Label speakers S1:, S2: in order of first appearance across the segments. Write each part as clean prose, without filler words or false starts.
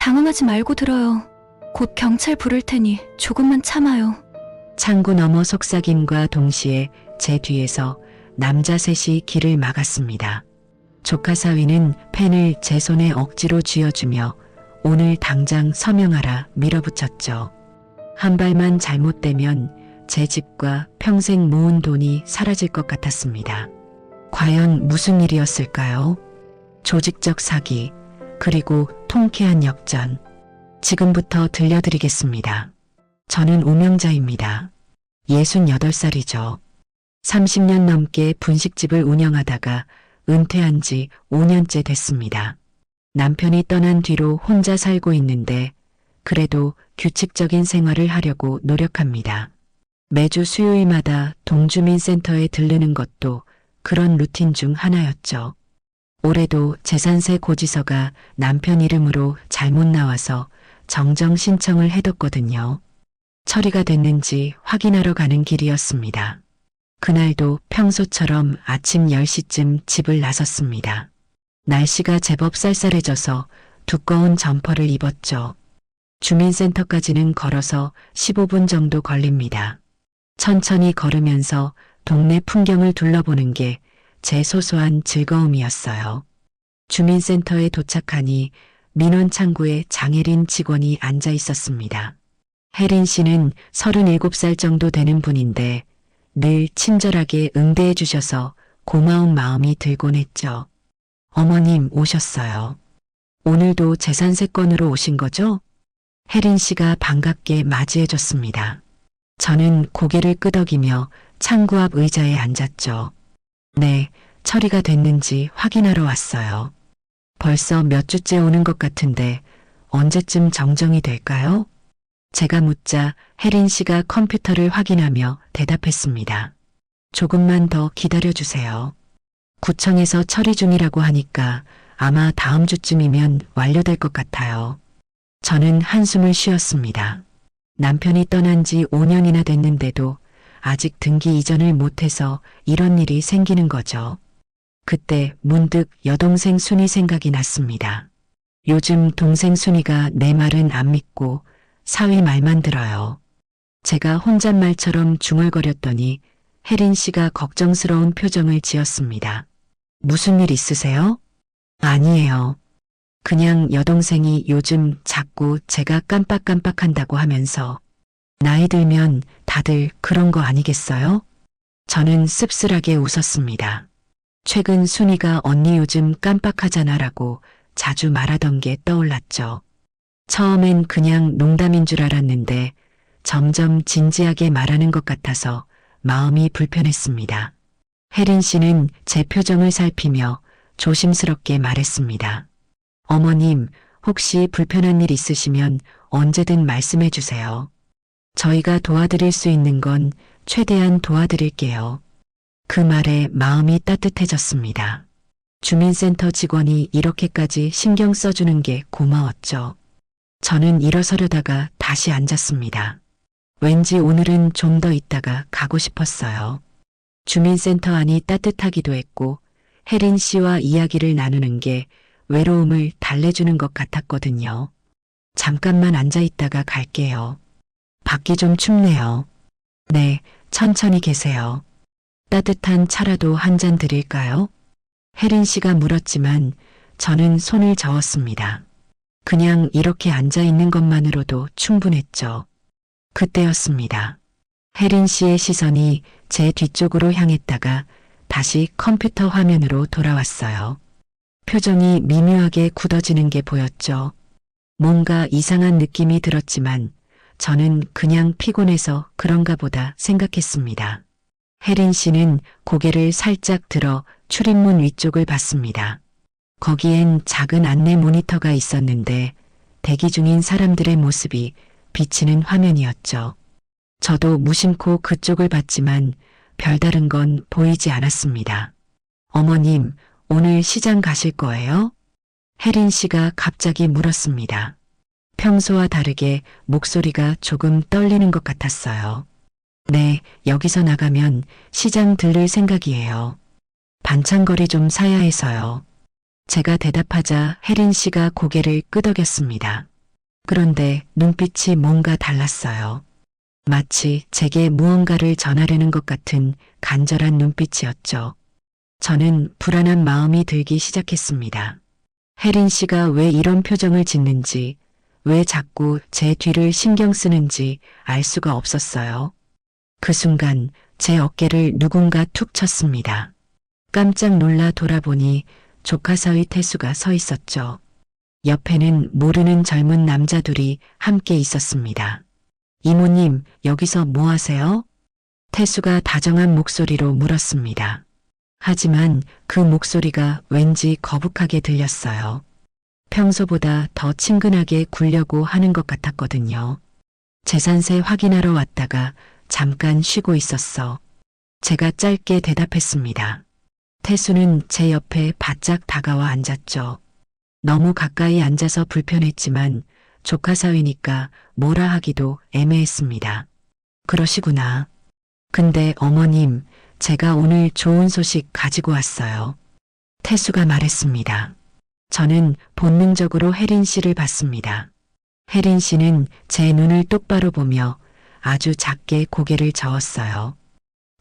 S1: 당황하지 말고 들어요. 곧 경찰 부를 테니 조금만 참아요.
S2: 창구 너머 속삭임과 동시에 제 뒤에서 남자 셋이 길을 막았습니다. 조카 사위는 펜을 제 손에 억지로 쥐어주며 오늘 당장 서명하라 밀어붙였죠. 한 발만 잘못되면 제 집과 평생 모은 돈이 사라질 것 같았습니다. 과연 무슨 일이었을까요? 조직적 사기, 그리고 통쾌한 역전. 지금부터 들려드리겠습니다. 저는 오명자입니다. 68살이죠. 30년 넘게 분식집을 운영하다가 은퇴한 지 5년째 됐습니다. 남편이 떠난 뒤로 혼자 살고 있는데 그래도 규칙적인 생활을 하려고 노력합니다. 매주 수요일마다 동주민센터에 들르는 것도 그런 루틴 중 하나였죠. 올해도 재산세 고지서가 남편 이름으로 잘못 나와서 정정 신청을 해뒀거든요. 처리가 됐는지 확인하러 가는 길이었습니다. 그날도 평소처럼 아침 10시쯤 집을 나섰습니다. 날씨가 제법 쌀쌀해져서 두꺼운 점퍼를 입었죠. 주민센터까지는 걸어서 15분 정도 걸립니다. 천천히 걸으면서 동네 풍경을 둘러보는 게 제 소소한 즐거움이었어요. 주민센터에 도착하니 민원 창구에 장혜린 직원이 앉아 있었습니다. 혜린 씨는 37살 정도 되는 분인데 늘 친절하게 응대해 주셔서 고마운 마음이 들곤 했죠. 어머님 오셨어요. 오늘도 재산세건으로 오신 거죠? 혜린 씨가 반갑게 맞이해 줬습니다. 저는 고개를 끄덕이며 창구 앞 의자에 앉았죠. 네, 처리가 됐는지 확인하러 왔어요. 벌써 몇 주째 오는 것 같은데 언제쯤 정정이 될까요? 제가 묻자 혜린 씨가 컴퓨터를 확인하며 대답했습니다. 조금만 더 기다려주세요. 구청에서 처리 중이라고 하니까 아마 다음 주쯤이면 완료될 것 같아요. 저는 한숨을 쉬었습니다. 남편이 떠난 지 5년이나 됐는데도 아직 등기 이전을 못해서 이런 일이 생기는 거죠. 그때 문득 여동생 순이 생각이 났습니다. 요즘 동생 순이가 내 말은 안 믿고 사위 말만 들어요. 제가 혼잣말처럼 중얼거렸더니 혜린 씨가 걱정스러운 표정을 지었습니다. 무슨 일 있으세요? 아니에요. 그냥 여동생이 요즘 자꾸 제가 깜빡깜빡한다고 하면서 나이 들면 다들 그런 거 아니겠어요? 저는 씁쓸하게 웃었습니다. 최근 순이가 언니 요즘 깜빡하잖아라고 자주 말하던 게 떠올랐죠. 처음엔 그냥 농담인 줄 알았는데 점점 진지하게 말하는 것 같아서 마음이 불편했습니다. 혜린 씨는 제 표정을 살피며 조심스럽게 말했습니다. 어머님, 혹시 불편한 일 있으시면 언제든 말씀해 주세요. 저희가 도와드릴 수 있는 건 최대한 도와드릴게요. 그 말에 마음이 따뜻해졌습니다. 주민센터 직원이 이렇게까지 신경 써주는 게 고마웠죠. 저는 일어서려다가 다시 앉았습니다. 왠지 오늘은 좀 더 있다가 가고 싶었어요. 주민센터 안이 따뜻하기도 했고 혜린 씨와 이야기를 나누는 게 외로움을 달래주는 것 같았거든요. 잠깐만 앉아 있다가 갈게요. 밖이 좀 춥네요. 네, 천천히 계세요. 따뜻한 차라도 한 잔 드릴까요? 혜린 씨가 물었지만 저는 손을 저었습니다. 그냥 이렇게 앉아 있는 것만으로도 충분했죠. 그때였습니다. 혜린 씨의 시선이 제 뒤쪽으로 향했다가 다시 컴퓨터 화면으로 돌아왔어요. 표정이 미묘하게 굳어지는 게 보였죠. 뭔가 이상한 느낌이 들었지만 저는 그냥 피곤해서 그런가 보다 생각했습니다. 혜린 씨는 고개를 살짝 들어 출입문 위쪽을 봤습니다. 거기엔 작은 안내 모니터가 있었는데 대기 중인 사람들의 모습이 비치는 화면이었죠. 저도 무심코 그쪽을 봤지만 별다른 건 보이지 않았습니다. 어머님, 오늘 시장 가실 거예요? 혜린 씨가 갑자기 물었습니다. 평소와 다르게 목소리가 조금 떨리는 것 같았어요. 네, 여기서 나가면 시장 들를 생각이에요. 반찬거리 좀 사야 해서요. 제가 대답하자 혜린 씨가 고개를 끄덕였습니다. 그런데 눈빛이 뭔가 달랐어요. 마치 제게 무언가를 전하려는 것 같은 간절한 눈빛이었죠. 저는 불안한 마음이 들기 시작했습니다. 혜린 씨가 왜 이런 표정을 짓는지, 왜 자꾸 제 뒤를 신경 쓰는지 알 수가 없었어요. 그 순간 제 어깨를 누군가 툭 쳤습니다. 깜짝 놀라 돌아보니 조카 사위 태수가 서 있었죠. 옆에는 모르는 젊은 남자 둘이 함께 있었습니다. 이모님, 여기서 뭐 하세요? 태수가 다정한 목소리로 물었습니다. 하지만 그 목소리가 왠지 거북하게 들렸어요. 평소보다 더 친근하게 굴려고 하는 것 같았거든요. 재산세 확인하러 왔다가 잠깐 쉬고 있었어. 제가 짧게 대답했습니다. 태수는 제 옆에 바짝 다가와 앉았죠. 너무 가까이 앉아서 불편했지만 조카 사위니까 뭐라 하기도 애매했습니다. 그러시구나. 근데 어머님, 제가 오늘 좋은 소식 가지고 왔어요. 태수가 말했습니다. 저는 본능적으로 혜린 씨를 봤습니다. 혜린 씨는 제 눈을 똑바로 보며 아주 작게 고개를 저었어요.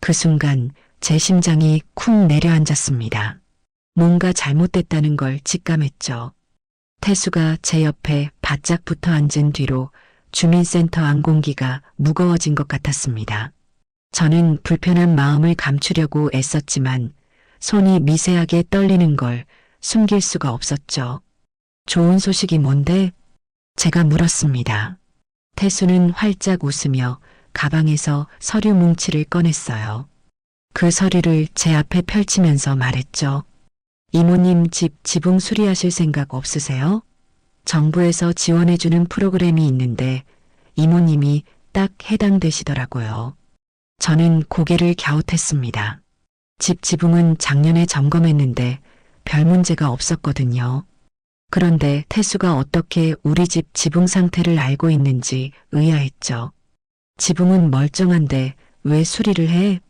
S2: 그 순간 제 심장이 쿵 내려앉았습니다. 뭔가 잘못됐다는 걸 직감했죠. 태수가 제 옆에 바짝 붙어 앉은 뒤로 주민센터 안공기가 무거워진 것 같았습니다. 저는 불편한 마음을 감추려고 애썼지만 손이 미세하게 떨리는 걸 숨길 수가 없었죠. 좋은 소식이 뭔데? 제가 물었습니다. 태수는 활짝 웃으며 가방에서 서류 뭉치를 꺼냈어요. 그 서류를 제 앞에 펼치면서 말했죠. 이모님 집 지붕 수리하실 생각 없으세요? 정부에서 지원해주는 프로그램이 있는데 이모님이 딱 해당되시더라고요. 저는 고개를 갸웃했습니다. 집 지붕은 작년에 점검했는데 별 문제가 없었거든요. 그런데 태수가 어떻게 우리 집 지붕 상태를 알고 있는지 의아했죠. 지붕은 멀쩡한데 왜 수리를 해?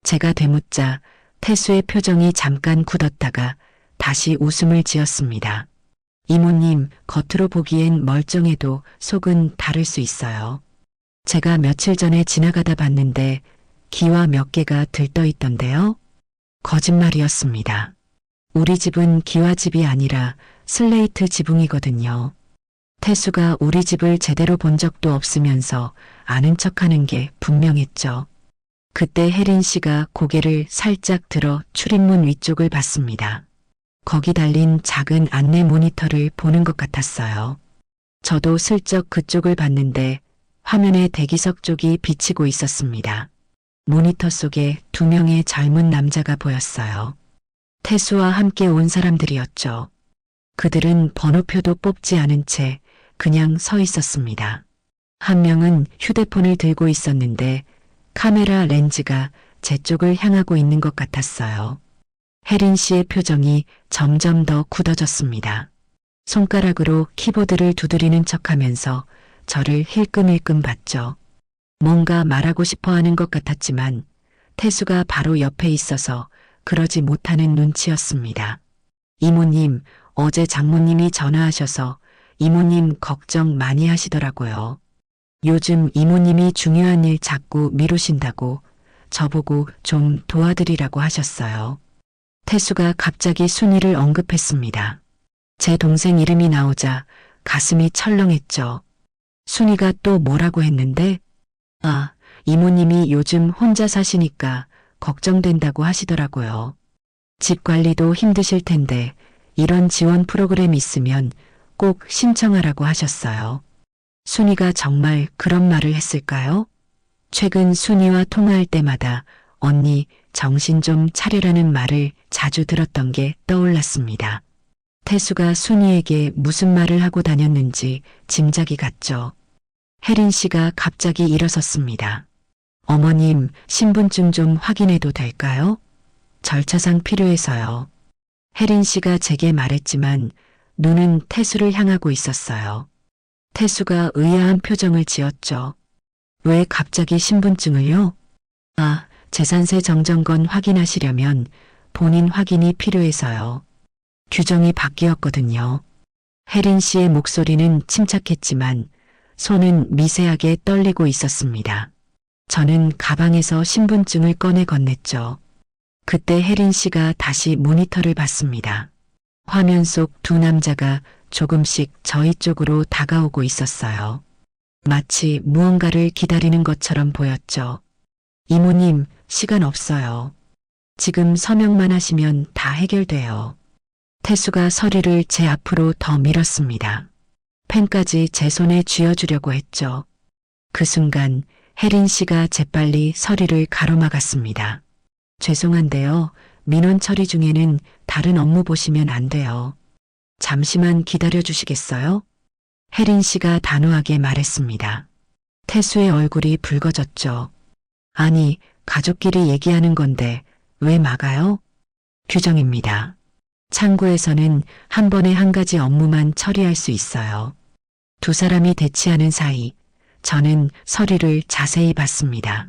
S2: 제가 되묻자 태수의 표정이 잠깐 굳었다가 다시 웃음을 지었습니다. 이모님, 겉으로 보기엔 멀쩡해도 속은 다를 수 있어요. 제가 며칠 전에 지나가다 봤는데 기와 몇 개가 들떠 있던데요. 거짓말이었습니다. 우리 집은 기와집이 아니라 슬레이트 지붕이거든요. 태수가 우리 집을 제대로 본 적도 없으면서 아는 척하는 게 분명했죠. 그때 혜린 씨가 고개를 살짝 들어 출입문 위쪽을 봤습니다. 거기 달린 작은 안내 모니터를 보는 것 같았어요. 저도 슬쩍 그쪽을 봤는데 화면에 대기석 쪽이 비치고 있었습니다. 모니터 속에 두 명의 젊은 남자가 보였어요. 태수와 함께 온 사람들이었죠. 그들은 번호표도 뽑지 않은 채 그냥 서 있었습니다. 한 명은 휴대폰을 들고 있었는데 카메라 렌즈가 제 쪽을 향하고 있는 것 같았어요. 혜린 씨의 표정이 점점 더 굳어졌습니다. 손가락으로 키보드를 두드리는 척하면서 저를 힐끔힐끔 봤죠. 뭔가 말하고 싶어 하는 것 같았지만 태수가 바로 옆에 있어서 그러지 못하는 눈치였습니다. 이모님, 어제 장모님이 전화하셔서 이모님 걱정 많이 하시더라고요. 요즘 이모님이 중요한 일 자꾸 미루신다고 저보고 좀 도와드리라고 하셨어요. 태수가 갑자기 순이를 언급했습니다. 제 동생 이름이 나오자 가슴이 철렁했죠. 순이가 또 뭐라고 했는데? 아, 이모님이 요즘 혼자 사시니까 걱정된다고 하시더라고요. 집 관리도 힘드실 텐데 이런 지원 프로그램 있으면 꼭 신청하라고 하셨어요. 순이가 정말 그런 말을 했을까요? 최근 순이와 통화할 때마다 언니 정신 좀 차리라는 말을 자주 들었던 게 떠올랐습니다. 태수가 순이에게 무슨 말을 하고 다녔는지 짐작이 갔죠. 혜린 씨가 갑자기 일어섰습니다. 어머님, 신분증 좀 확인해도 될까요? 절차상 필요해서요. 혜린 씨가 제게 말했지만 눈은 태수를 향하고 있었어요. 태수가 의아한 표정을 지었죠. 왜 갑자기 신분증을요? 아, 재산세 정정권 확인하시려면 본인 확인이 필요해서요. 규정이 바뀌었거든요. 혜린 씨의 목소리는 침착했지만 손은 미세하게 떨리고 있었습니다. 저는 가방에서 신분증을 꺼내 건넸죠. 그때 혜린 씨가 다시 모니터를 봤습니다. 화면 속 두 남자가 조금씩 저희 쪽으로 다가오고 있었어요. 마치 무언가를 기다리는 것처럼 보였죠. 이모님, 시간 없어요. 지금 서명만 하시면 다 해결돼요. 태수가 서류를 제 앞으로 더 밀었습니다. 펜까지 제 손에 쥐어주려고 했죠. 그 순간 혜린 씨가 재빨리 서류를 가로막았습니다. 죄송한데요. 민원 처리 중에는 다른 업무 보시면 안 돼요. 잠시만 기다려 주시겠어요? 혜린 씨가 단호하게 말했습니다. 태수의 얼굴이 붉어졌죠. 아니, 가족끼리 얘기하는 건데 왜 막아요? 규정입니다. 창구에서는 한 번에 한 가지 업무만 처리할 수 있어요. 두 사람이 대치하는 사이 저는 서류를 자세히 봤습니다.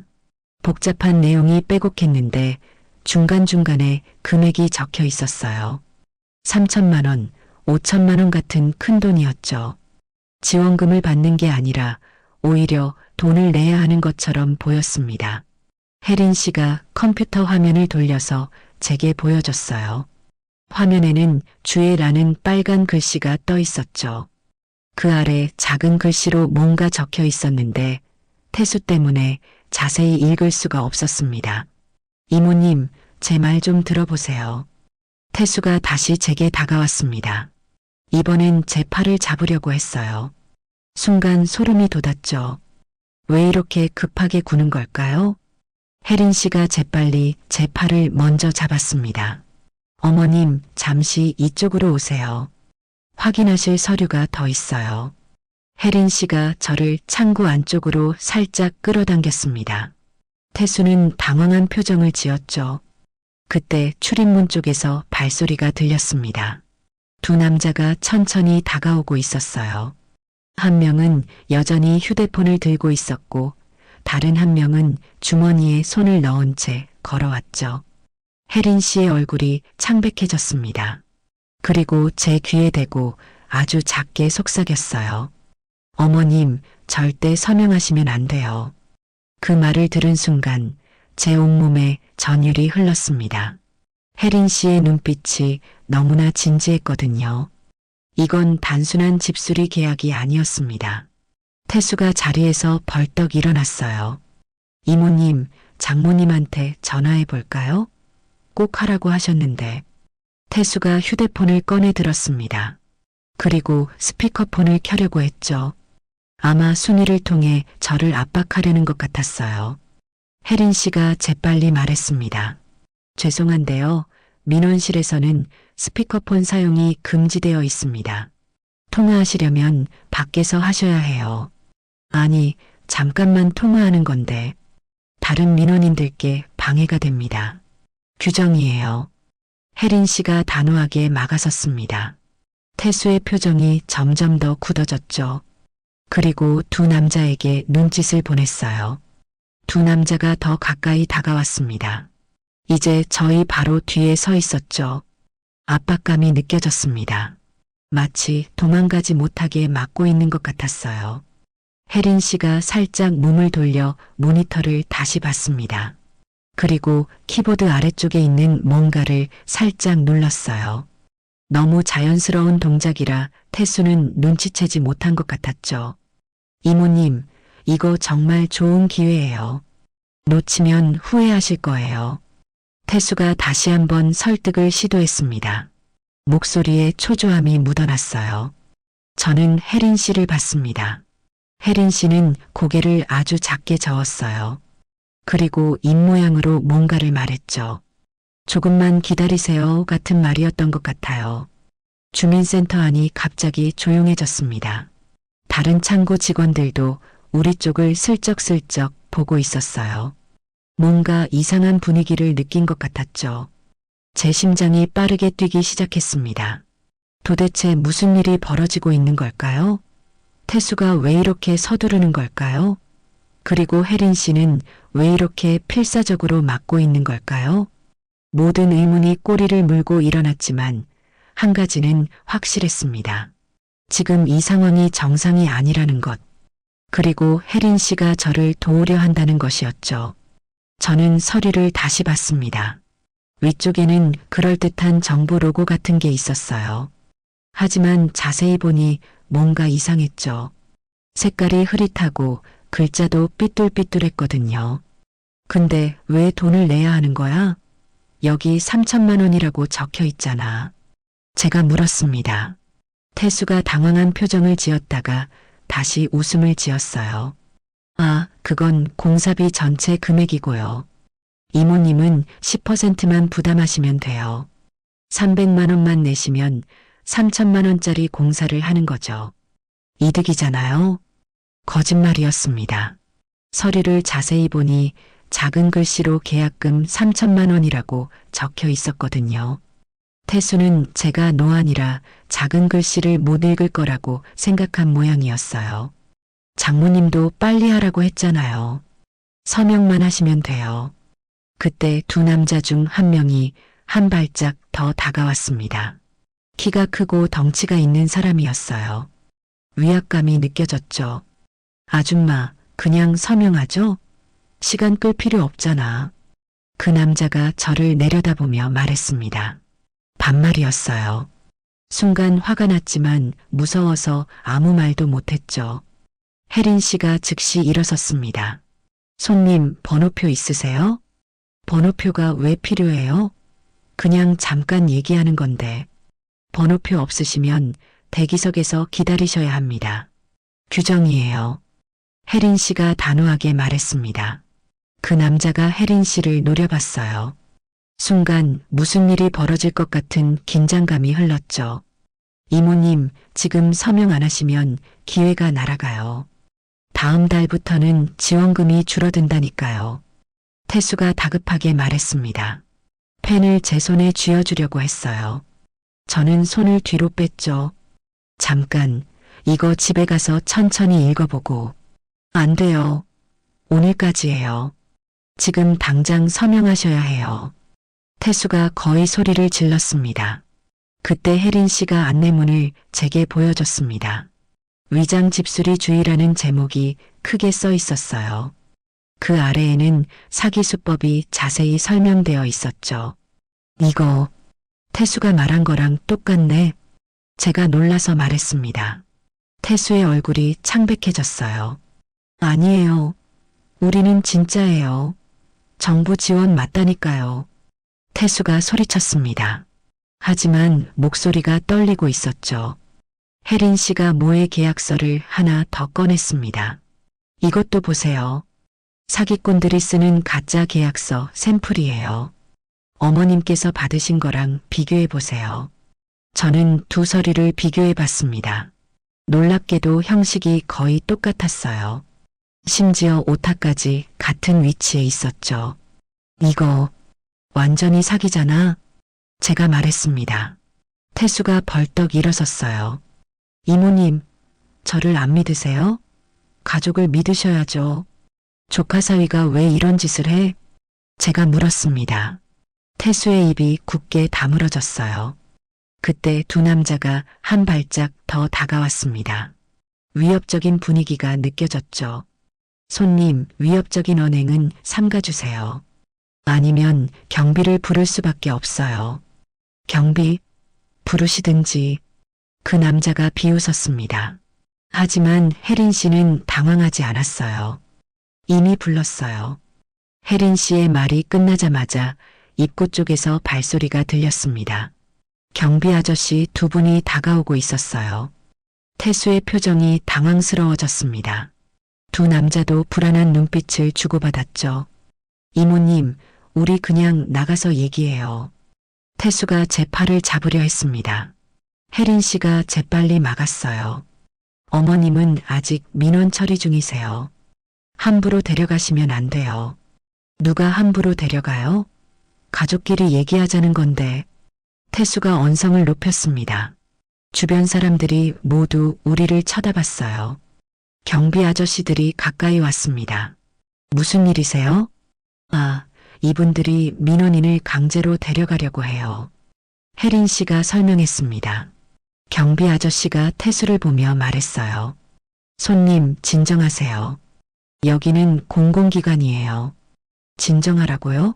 S2: 복잡한 내용이 빼곡했는데 중간중간에 금액이 적혀 있었어요. 3천만 원, 5천만 원 같은 큰 돈이었죠. 지원금을 받는 게 아니라 오히려 돈을 내야 하는 것처럼 보였습니다. 혜린 씨가 컴퓨터 화면을 돌려서 제게 보여줬어요. 화면에는 주애라는 빨간 글씨가 떠 있었죠. 그 아래 작은 글씨로 뭔가 적혀 있었는데 태수 때문에 자세히 읽을 수가 없었습니다. 이모님, 제 말 좀 들어보세요. 태수가 다시 제게 다가왔습니다. 이번엔 제 팔을 잡으려고 했어요. 순간 소름이 돋았죠. 왜 이렇게 급하게 구는 걸까요? 혜린 씨가 재빨리 제 팔을 먼저 잡았습니다. 어머님, 잠시 이쪽으로 오세요. 확인하실 서류가 더 있어요. 혜린 씨가 저를 창구 안쪽으로 살짝 끌어당겼습니다. 태수는 당황한 표정을 지었죠. 그때 출입문 쪽에서 발소리가 들렸습니다. 두 남자가 천천히 다가오고 있었어요. 한 명은 여전히 휴대폰을 들고 있었고 다른 한 명은 주머니에 손을 넣은 채 걸어왔죠. 혜린 씨의 얼굴이 창백해졌습니다. 그리고 제 귀에 대고 아주 작게 속삭였어요. 어머님, 절대 서명하시면 안 돼요. 그 말을 들은 순간 제 온몸에 전율이 흘렀습니다. 혜린 씨의 눈빛이 너무나 진지했거든요. 이건 단순한 집수리 계약이 아니었습니다. 태수가 자리에서 벌떡 일어났어요. 이모님, 장모님한테 전화해 볼까요? 꼭 하라고 하셨는데. 태수가 휴대폰을 꺼내 들었습니다. 그리고 스피커폰을 켜려고 했죠. 아마 순위를 통해 저를 압박하려는 것 같았어요. 혜린 씨가 재빨리 말했습니다. 죄송한데요. 민원실에서는 스피커폰 사용이 금지되어 있습니다. 통화하시려면 밖에서 하셔야 해요. 아니, 잠깐만 통화하는 건데 다른 민원인들께 방해가 됩니다. 규정이에요. 혜린 씨가 단호하게 막아섰습니다. 태수의 표정이 점점 더 굳어졌죠. 그리고 두 남자에게 눈짓을 보냈어요. 두 남자가 더 가까이 다가왔습니다. 이제 저희 바로 뒤에 서 있었죠. 압박감이 느껴졌습니다. 마치 도망가지 못하게 막고 있는 것 같았어요. 혜린 씨가 살짝 몸을 돌려 모니터를 다시 봤습니다. 그리고 키보드 아래쪽에 있는 뭔가를 살짝 눌렀어요. 너무 자연스러운 동작이라 태수는 눈치채지 못한 것 같았죠. 이모님, 이거 정말 좋은 기회예요. 놓치면 후회하실 거예요. 태수가 다시 한번 설득을 시도했습니다. 목소리에 초조함이 묻어났어요. 저는 혜린 씨를 봤습니다. 혜린 씨는 고개를 아주 작게 저었어요. 그리고 입모양으로 뭔가를 말했죠. 조금만 기다리세요 같은 말이었던 것 같아요. 주민센터 안이 갑자기 조용해졌습니다. 다른 창고 직원들도 우리 쪽을 슬쩍슬쩍 보고 있었어요. 뭔가 이상한 분위기를 느낀 것 같았죠. 제 심장이 빠르게 뛰기 시작했습니다. 도대체 무슨 일이 벌어지고 있는 걸까요? 태수가 왜 이렇게 서두르는 걸까요? 그리고 혜린 씨는 왜 이렇게 필사적으로 막고 있는 걸까요? 모든 의문이 꼬리를 물고 일어났지만 한 가지는 확실했습니다. 지금 이 상황이 정상이 아니라는 것. 그리고 혜린 씨가 저를 도우려 한다는 것이었죠. 저는 서류를 다시 봤습니다. 위쪽에는 그럴듯한 정보 로고 같은 게 있었어요. 하지만 자세히 보니 뭔가 이상했죠. 색깔이 흐릿하고 글자도 삐뚤삐뚤했거든요. 근데 왜 돈을 내야 하는 거야? 여기 3천만 원이라고 적혀 있잖아. 제가 물었습니다. 태수가 당황한 표정을 지었다가 다시 웃음을 지었어요. 아, 그건 공사비 전체 금액이고요. 이모님은 10%만 부담하시면 돼요. 300만 원만 내시면 3천만 원짜리 공사를 하는 거죠. 이득이잖아요. 거짓말이었습니다. 서류를 자세히 보니 작은 글씨로 계약금 3천만 원이라고 적혀 있었거든요. 태수는 제가 노안이라 작은 글씨를 못 읽을 거라고 생각한 모양이었어요. 장모님도 빨리 하라고 했잖아요. 서명만 하시면 돼요. 그때 두 남자 중 한 명이 한 발짝 더 다가왔습니다. 키가 크고 덩치가 있는 사람이었어요. 위압감이 느껴졌죠. 아줌마, 그냥 서명하죠? 시간 끌 필요 없잖아. 그 남자가 저를 내려다보며 말했습니다. 반말이었어요. 순간 화가 났지만 무서워서 아무 말도 못했죠. 혜린 씨가 즉시 일어섰습니다. 손님, 번호표 있으세요? 번호표가 왜 필요해요? 그냥 잠깐 얘기하는 건데. 번호표 없으시면 대기석에서 기다리셔야 합니다. 규정이에요. 혜린 씨가 단호하게 말했습니다. 그 남자가 혜린 씨를 노려봤어요. 순간 무슨 일이 벌어질 것 같은 긴장감이 흘렀죠. 이모님, 지금 서명 안 하시면 기회가 날아가요. 다음 달부터는 지원금이 줄어든다니까요. 태수가 다급하게 말했습니다. 펜을 제 손에 쥐어주려고 했어요. 저는 손을 뒤로 뺐죠. 잠깐, 이거 집에 가서 천천히 읽어보고. 안 돼요. 오늘까지예요. 지금 당장 서명하셔야 해요. 태수가 거의 소리를 질렀습니다. 그때 혜린 씨가 안내문을 제게 보여줬습니다. 위장 집수리 주의라는 제목이 크게 써 있었어요. 그 아래에는 사기 수법이 자세히 설명되어 있었죠. 이거 태수가 말한 거랑 똑같네. 제가 놀라서 말했습니다. 태수의 얼굴이 창백해졌어요. 아니에요. 우리는 진짜예요. 정부 지원 맞다니까요. 태수가 소리쳤습니다. 하지만 목소리가 떨리고 있었죠. 혜린 씨가 모의 계약서를 하나 더 꺼냈습니다. 이것도 보세요. 사기꾼들이 쓰는 가짜 계약서 샘플이에요. 어머님께서 받으신 거랑 비교해 보세요. 저는 두 서류를 비교해 봤습니다. 놀랍게도 형식이 거의 똑같았어요. 심지어 오타까지 같은 위치에 있었죠. 이거 완전히 사기잖아. 제가 말했습니다. 태수가 벌떡 일어섰어요. 이모님, 저를 안 믿으세요? 가족을 믿으셔야죠. 조카 사위가 왜 이런 짓을 해? 제가 물었습니다. 태수의 입이 굳게 다물어졌어요. 그때 두 남자가 한 발짝 더 다가왔습니다. 위협적인 분위기가 느껴졌죠. 손님, 위협적인 언행은 삼가주세요. 아니면 경비를 부를 수밖에 없어요. 경비? 부르시든지. 그 남자가 비웃었습니다. 하지만 혜린 씨는 당황하지 않았어요. 이미 불렀어요. 혜린 씨의 말이 끝나자마자 입구 쪽에서 발소리가 들렸습니다. 경비 아저씨 두 분이 다가오고 있었어요. 태수의 표정이 당황스러워졌습니다. 두 남자도 불안한 눈빛을 주고받았죠. 이모님, 우리 그냥 나가서 얘기해요. 태수가 제 팔을 잡으려 했습니다. 혜린 씨가 재빨리 막았어요. 어머님은 아직 민원 처리 중이세요. 함부로 데려가시면 안 돼요. 누가 함부로 데려가요? 가족끼리 얘기하자는 건데. 태수가 언성을 높였습니다. 주변 사람들이 모두 우리를 쳐다봤어요. 경비 아저씨들이 가까이 왔습니다. 무슨 일이세요? 아, 이분들이 민원인을 강제로 데려가려고 해요. 혜린 씨가 설명했습니다. 경비 아저씨가 태수를 보며 말했어요. 손님, 진정하세요. 여기는 공공기관이에요. 진정하라고요?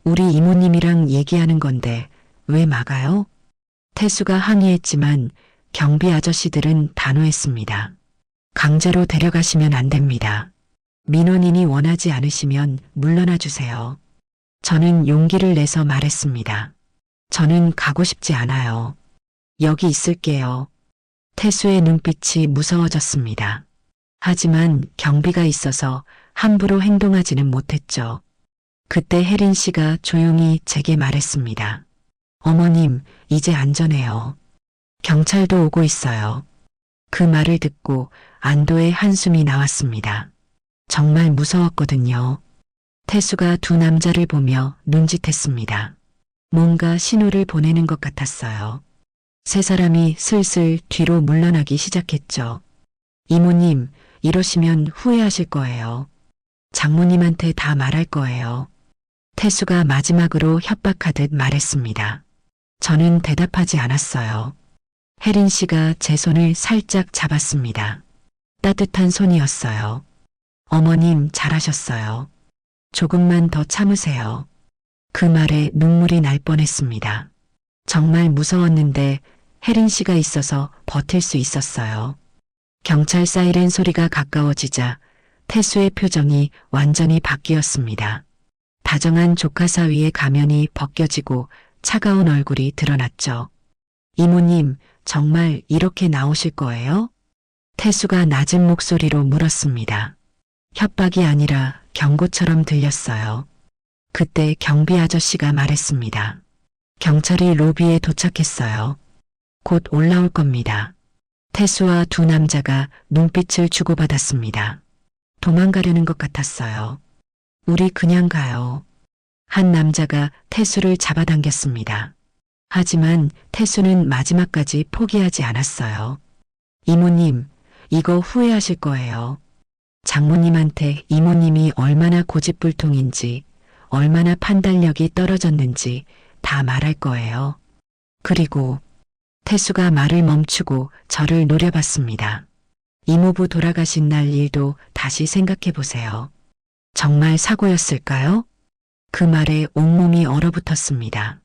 S2: 우리 이모님이랑 얘기하는 건데 왜 막아요? 태수가 항의했지만 경비 아저씨들은 단호했습니다. 강제로 데려가시면 안 됩니다. 민원인이 원하지 않으시면 물러나 주세요. 저는 용기를 내서 말했습니다. 저는 가고 싶지 않아요. 여기 있을게요. 태수의 눈빛이 무서워졌습니다. 하지만 경비가 있어서 함부로 행동하지는 못했죠. 그때 혜린 씨가 조용히 제게 말했습니다. 어머님, 이제 안전해요. 경찰도 오고 있어요. 그 말을 듣고 안도의 한숨이 나왔습니다. 정말 무서웠거든요. 태수가 두 남자를 보며 눈짓했습니다. 뭔가 신호를 보내는 것 같았어요. 세 사람이 슬슬 뒤로 물러나기 시작했죠. 이모님, 이러시면 후회하실 거예요. 장모님한테 다 말할 거예요. 태수가 마지막으로 협박하듯 말했습니다. 저는 대답하지 않았어요. 혜린 씨가 제 손을 살짝 잡았습니다. 따뜻한 손이었어요. 어머님, 잘하셨어요. 조금만 더 참으세요. 그 말에 눈물이 날 뻔했습니다. 정말 무서웠는데 혜린 씨가 있어서 버틸 수 있었어요. 경찰 사이렌 소리가 가까워지자 태수의 표정이 완전히 바뀌었습니다. 다정한 조카 사위의 가면이 벗겨지고 차가운 얼굴이 드러났죠. 이모님, 정말 이렇게 나오실 거예요? 태수가 낮은 목소리로 물었습니다. 협박이 아니라 경고처럼 들렸어요. 그때 경비 아저씨가 말했습니다. 경찰이 로비에 도착했어요. 곧 올라올 겁니다. 태수와 두 남자가 눈빛을 주고받았습니다. 도망가려는 것 같았어요. 우리 그냥 가요. 한 남자가 태수를 잡아당겼습니다. 하지만 태수는 마지막까지 포기하지 않았어요. 이모님, 이거 후회하실 거예요. 장모님한테 이모님이 얼마나 고집불통인지, 얼마나 판단력이 떨어졌는지 다 말할 거예요. 그리고 태수가 말을 멈추고 저를 노려봤습니다. 이모부 돌아가신 날 일도 다시 생각해 보세요. 정말 사고였을까요? 그 말에 온몸이 얼어붙었습니다.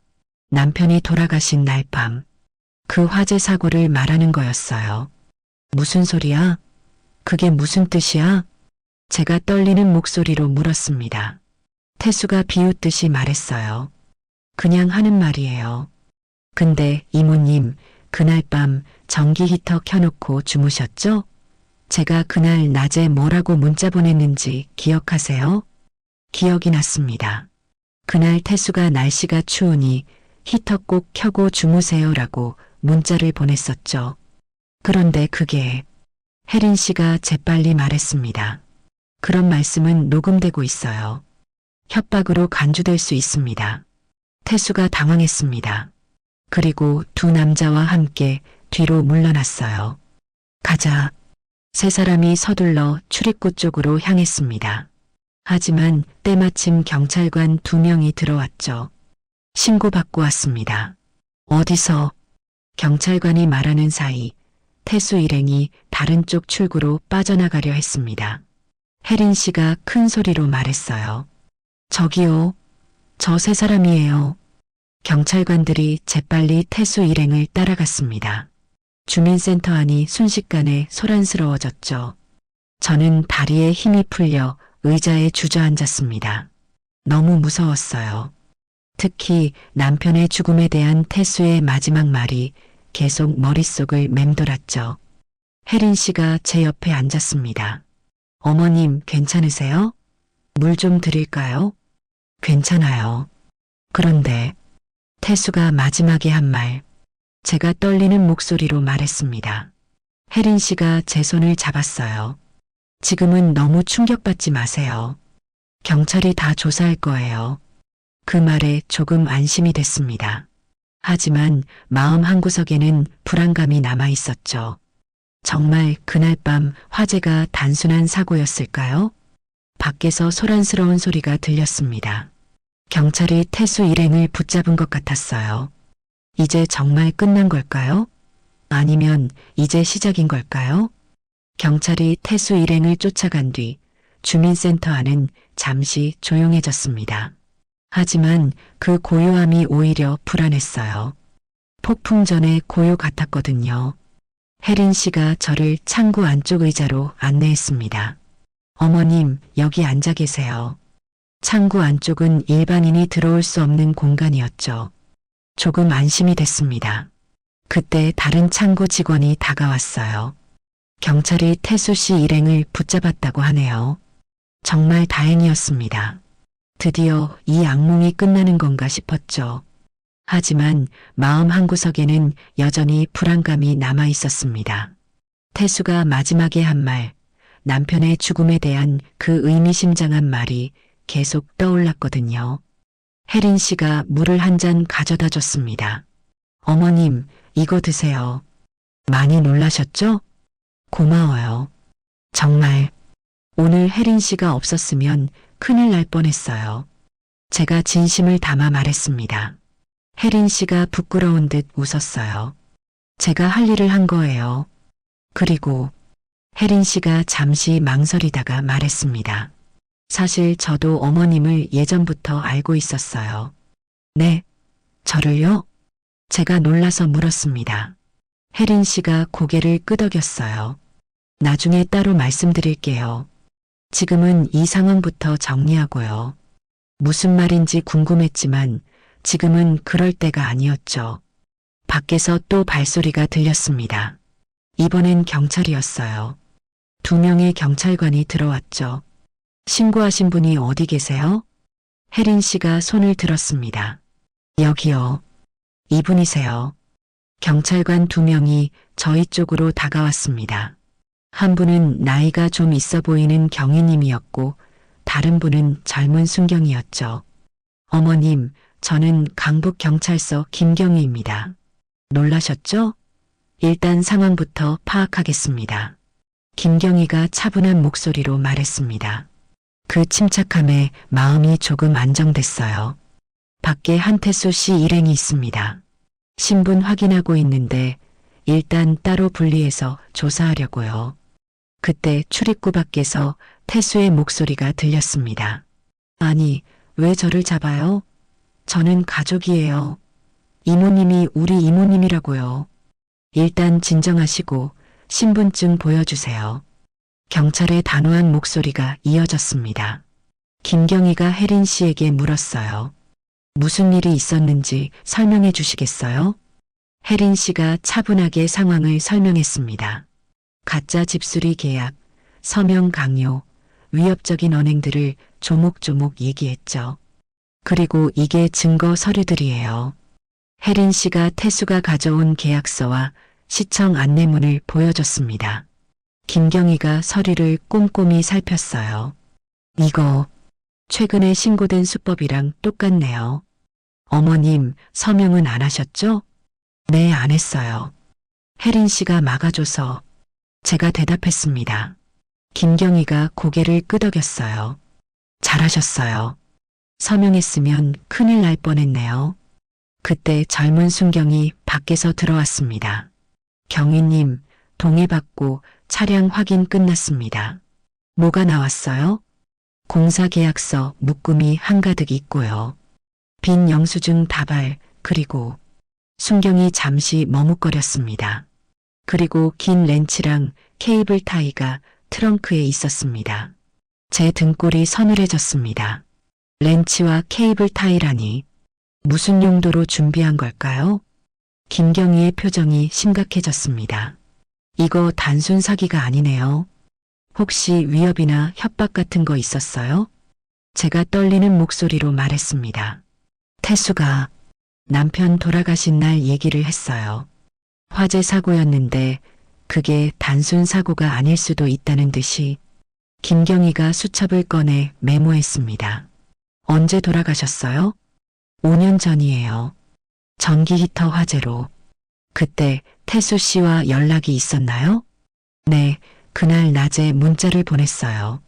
S2: 남편이 돌아가신 날 밤, 그 화재 사고를 말하는 거였어요. 무슨 소리야? 그게 무슨 뜻이야? 제가 떨리는 목소리로 물었습니다. 태수가 비웃듯이 말했어요. 그냥 하는 말이에요. 근데 이모님, 그날 밤 전기 히터 켜놓고 주무셨죠? 제가 그날 낮에 뭐라고 문자 보냈는지 기억하세요? 기억이 났습니다. 그날 태수가 날씨가 추우니 히터 꼭 켜고 주무세요라고 문자를 보냈었죠. 그런데 그게 혜린 씨가 재빨리 말했습니다. 그런 말씀은 녹음되고 있어요. 협박으로 간주될 수 있습니다. 태수가 당황했습니다. 그리고 두 남자와 함께 뒤로 물러났어요. 가자. 세 사람이 서둘러 출입구 쪽으로 향했습니다. 하지만 때마침 경찰관 2명이 들어왔죠. 신고받고 왔습니다. 어디서? 경찰관이 말하는 사이 태수 일행이 다른 쪽 출구로 빠져나가려 했습니다. 혜린 씨가 큰 소리로 말했어요. 저기요. 저 세 사람이에요. 경찰관들이 재빨리 태수 일행을 따라갔습니다. 주민센터 안이 순식간에 소란스러워졌죠. 저는 다리에 힘이 풀려 의자에 주저앉았습니다. 너무 무서웠어요. 특히 남편의 죽음에 대한 태수의 마지막 말이 계속 머릿속을 맴돌았죠. 혜린 씨가 제 옆에 앉았습니다. 어머님, 괜찮으세요? 물 좀 드릴까요? 괜찮아요. 그런데 태수가 마지막에 한 말, 제가 떨리는 목소리로 말했습니다. 혜린 씨가 제 손을 잡았어요. 지금은 너무 충격받지 마세요. 경찰이 다 조사할 거예요. 그 말에 조금 안심이 됐습니다. 하지만 마음 한구석에는 불안감이 남아 있었죠. 정말 그날 밤 화재가 단순한 사고였을까요? 밖에서 소란스러운 소리가 들렸습니다. 경찰이 태수 일행을 붙잡은 것 같았어요. 이제 정말 끝난 걸까요? 아니면 이제 시작인 걸까요? 경찰이 태수 일행을 쫓아간 뒤 주민센터 안은 잠시 조용해졌습니다. 하지만 그 고요함이 오히려 불안했어요. 폭풍 전의 고요 같았거든요. 혜린 씨가 저를 창구 안쪽 의자로 안내했습니다. 어머님, 여기 앉아 계세요. 창구 안쪽은 일반인이 들어올 수 없는 공간이었죠. 조금 안심이 됐습니다. 그때 다른 창구 직원이 다가왔어요. 경찰이 태수 씨 일행을 붙잡았다고 하네요. 정말 다행이었습니다. 드디어 이 악몽이 끝나는 건가 싶었죠. 하지만 마음 한구석에는 여전히 불안감이 남아 있었습니다. 태수가 마지막에 한 말, 남편의 죽음에 대한 그 의미심장한 말이 계속 떠올랐거든요. 혜린 씨가 물을 한 잔 가져다 줬습니다. 어머님, 이거 드세요. 많이 놀라셨죠? 고마워요. 정말 오늘 혜린 씨가 없었으면 큰일 날 뻔했어요. 제가 진심을 담아 말했습니다. 혜린 씨가 부끄러운 듯 웃었어요. 제가 할 일을 한 거예요. 그리고 혜린 씨가 잠시 망설이다가 말했습니다. 사실 저도 어머님을 예전부터 알고 있었어요. 네, 저를요? 제가 놀라서 물었습니다. 혜린 씨가 고개를 끄덕였어요. 나중에 따로 말씀드릴게요. 지금은 이 상황부터 정리하고요. 무슨 말인지 궁금했지만 지금은 그럴 때가 아니었죠. 밖에서 또 발소리가 들렸습니다. 이번엔 경찰이었어요. 2명의 경찰관이 들어왔죠. 신고하신 분이 어디 계세요? 혜린 씨가 손을 들었습니다. 여기요. 이분이세요. 경찰관 2명이 저희 쪽으로 다가왔습니다. 한 분은 나이가 좀 있어 보이는 경위님이었고 다른 분은 젊은 순경이었죠. 어머님, 저는 강북경찰서 김경희입니다. 놀라셨죠? 일단 상황부터 파악하겠습니다. 김경희가 차분한 목소리로 말했습니다. 그 침착함에 마음이 조금 안정됐어요. 밖에 한태수 씨 일행이 있습니다. 신분 확인하고 있는데 일단 따로 분리해서 조사하려고요. 그때 출입구 밖에서 태수의 목소리가 들렸습니다. 아니, 왜 저를 잡아요? 저는 가족이에요. 이모님이 우리 이모님이라고요. 일단 진정하시고 신분증 보여주세요. 경찰의 단호한 목소리가 이어졌습니다. 김경희가 혜린 씨에게 물었어요. 무슨 일이 있었는지 설명해 주시겠어요? 혜린 씨가 차분하게 상황을 설명했습니다. 가짜 집수리 계약, 서명 강요, 위협적인 언행들을 조목조목 얘기했죠. 그리고 이게 증거 서류들이에요. 혜린 씨가 태수가 가져온 계약서와 시청 안내문을 보여줬습니다. 김경희가 서류를 꼼꼼히 살폈어요. 이거 최근에 신고된 수법이랑 똑같네요. 어머님, 서명은 안 하셨죠? 네, 안 했어요. 혜린 씨가 막아줘서 제가 대답했습니다. 김경희가 고개를 끄덕였어요. 잘하셨어요. 서명했으면 큰일 날 뻔했네요. 그때 젊은 순경이 밖에서 들어왔습니다. 경희님, 동의받고 차량 확인 끝났습니다. 뭐가 나왔어요? 공사계약서 묶음이 한가득 있고요. 빈 영수증 다발, 그리고 순경이 잠시 머뭇거렸습니다. 그리고 긴 렌치랑 케이블 타이가 트렁크에 있었습니다. 제 등골이 서늘해졌습니다. 렌치와 케이블 타이라니 무슨 용도로 준비한 걸까요? 김경희의 표정이 심각해졌습니다. 이거 단순 사기가 아니네요. 혹시 위협이나 협박 같은 거 있었어요? 제가 떨리는 목소리로 말했습니다. 태수가 남편 돌아가신 날 얘기를 했어요. 화재 사고였는데 그게 단순 사고가 아닐 수도 있다는 듯이 김경희가 수첩을 꺼내 메모했습니다. 언제 돌아가셨어요? 5년 전이에요. 전기 히터 화재로. 그때 태수 씨와 연락이 있었나요? 네, 그날 낮에 문자를 보냈어요.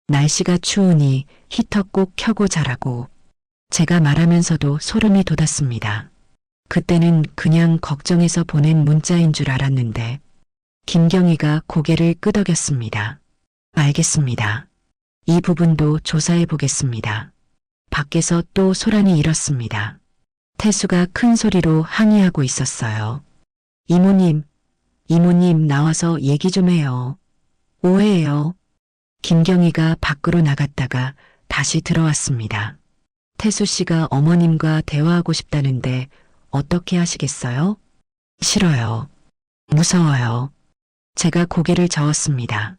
S2: 날씨가 추우니 히터 꼭 켜고 자라고. 제가 말하면서도 소름이 돋았습니다. 그때는 그냥 걱정해서 보낸 문자인 줄 알았는데 김경희가 고개를 끄덕였습니다. 알겠습니다. 이 부분도 조사해 보겠습니다. 밖에서 또 소란이 일었습니다. 태수가 큰 소리로 항의하고 있었어요. 이모님, 이모님 나와서 얘기 좀 해요. 오해해요. 김경희가 밖으로 나갔다가 다시 들어왔습니다. 태수 씨가 어머님과 대화하고 싶다는데 어떻게 하시겠어요? 싫어요. 무서워요. 제가 고개를 저었습니다.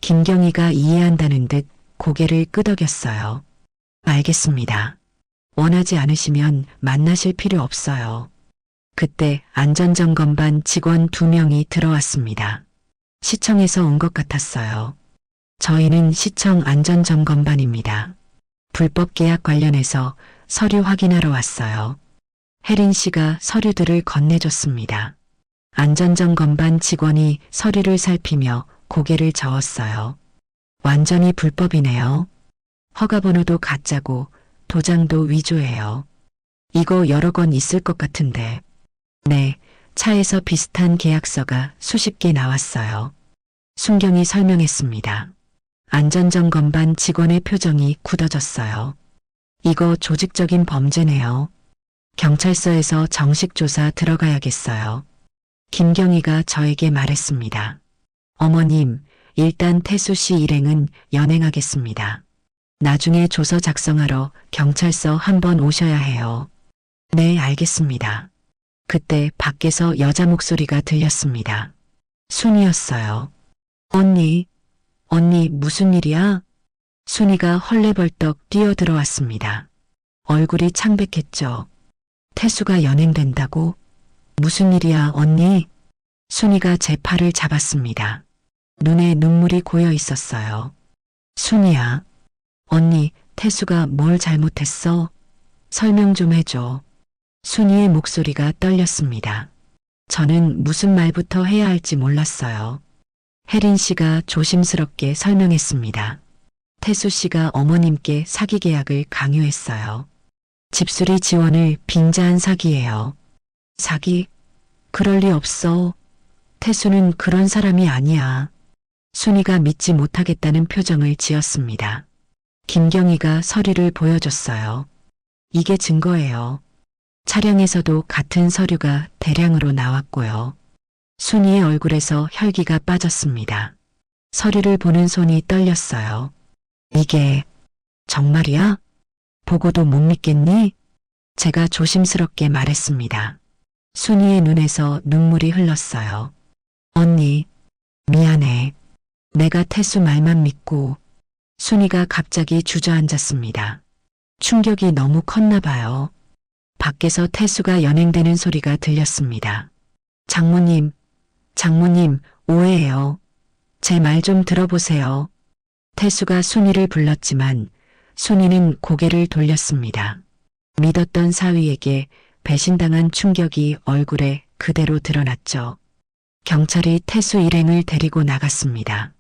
S2: 김경희가 이해한다는 듯 고개를 끄덕였어요. 알겠습니다. 원하지 않으시면 만나실 필요 없어요. 그때 안전점검반 직원 2명이 들어왔습니다. 시청에서 온 것 같았어요. 저희는 시청 안전점검반입니다. 불법 계약 관련해서 서류 확인하러 왔어요. 혜린 씨가 서류들을 건네줬습니다. 안전점검반 직원이 서류를 살피며 고개를 저었어요. 완전히 불법이네요. 허가번호도 가짜고 도장도 위조예요. 이거 여러 건 있을 것 같은데. 네, 차에서 비슷한 계약서가 수십 개 나왔어요. 순경이 설명했습니다. 안전점검반 직원의 표정이 굳어졌어요. 이거 조직적인 범죄네요. 경찰서에서 정식 조사 들어가야겠어요. 김경희가 저에게 말했습니다. 어머님, 일단 태수 씨 일행은 연행하겠습니다. 나중에 조서 작성하러 경찰서 한번 오셔야 해요. 네, 알겠습니다. 그때 밖에서 여자 목소리가 들렸습니다. 순이었어요. 언니, 언니 무슨 일이야? 순이가 헐레벌떡 뛰어들어왔습니다. 얼굴이 창백했죠. 태수가 연행된다고? 무슨 일이야 언니? 순이가 제 팔을 잡았습니다. 눈에 눈물이 고여 있었어요. 순이야. 언니, 태수가 뭘 잘못했어? 설명 좀 해줘. 순이의 목소리가 떨렸습니다. 저는 무슨 말부터 해야 할지 몰랐어요. 혜린 씨가 조심스럽게 설명했습니다. 태수 씨가 어머님께 사기 계약을 강요했어요. 집수리 지원을 빙자한 사기예요. 사기? 그럴 리 없어. 태수는 그런 사람이 아니야. 순이가 믿지 못하겠다는 표정을 지었습니다. 김경희가 서류를 보여줬어요. 이게 증거예요. 차량에서도 같은 서류가 대량으로 나왔고요. 순이의 얼굴에서 혈기가 빠졌습니다. 서류를 보는 손이 떨렸어요. 이게 정말이야? 보고도 못 믿겠니? 제가 조심스럽게 말했습니다. 순이의 눈에서 눈물이 흘렀어요. 언니, 미안해. 내가 태수 말만 믿고. 순이가 갑자기 주저앉았습니다. 충격이 너무 컸나 봐요. 밖에서 태수가 연행되는 소리가 들렸습니다. 장모님, 장모님, 오해해요. 제 말 좀 들어보세요. 태수가 순이를 불렀지만 순이는 고개를 돌렸습니다. 믿었던 사위에게 배신당한 충격이 얼굴에 그대로 드러났죠. 경찰이 태수 일행을 데리고 나갔습니다.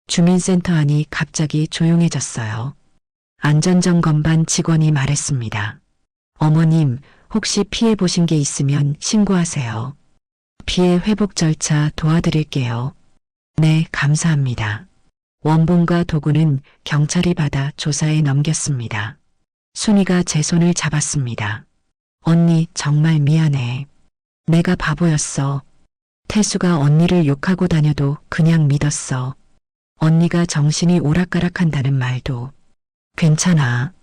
S2: 주민센터 안이 갑자기 조용해졌어요. 안전점검반 직원이 말했습니다. 어머님, 혹시 피해 보신 게 있으면 신고하세요. 피해 회복 절차 도와드릴게요. 네, 감사합니다. 원본과 도구는 경찰이 받아 조사에 넘겼습니다. 순이가 제 손을 잡았습니다. 언니, 정말 미안해. 내가 바보였어. 태수가 언니를 욕하고 다녀도 그냥 믿었어. 언니가 정신이 오락가락한다는 말도. 괜찮아.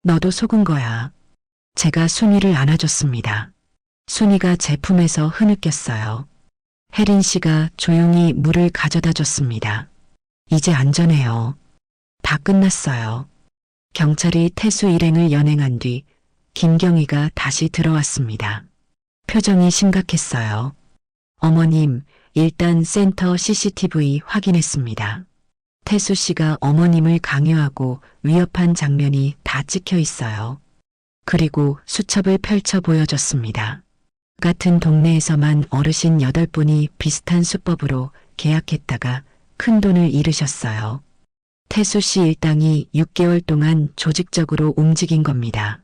S2: 너도 속은 거야. 제가 순이를 안아줬습니다. 순이가 제 품에서 흐느꼈어요. 혜린 씨가 조용히 물을 가져다 줬습니다. 이제 안전해요. 다 끝났어요. 경찰이 태수 일행을 연행한 뒤 김경희가 다시 들어왔습니다. 표정이 심각했어요. 어머님, 일단 센터 CCTV 확인했습니다. 태수 씨가 어머님을 강요하고 위협한 장면이 다 찍혀 있어요. 그리고 수첩을 펼쳐 보여줬습니다. 같은 동네에서만 어르신 8분이 비슷한 수법으로 계약했다가 큰 돈을 잃으셨어요. 태수 씨 일당이 6개월 동안 조직적으로 움직인 겁니다.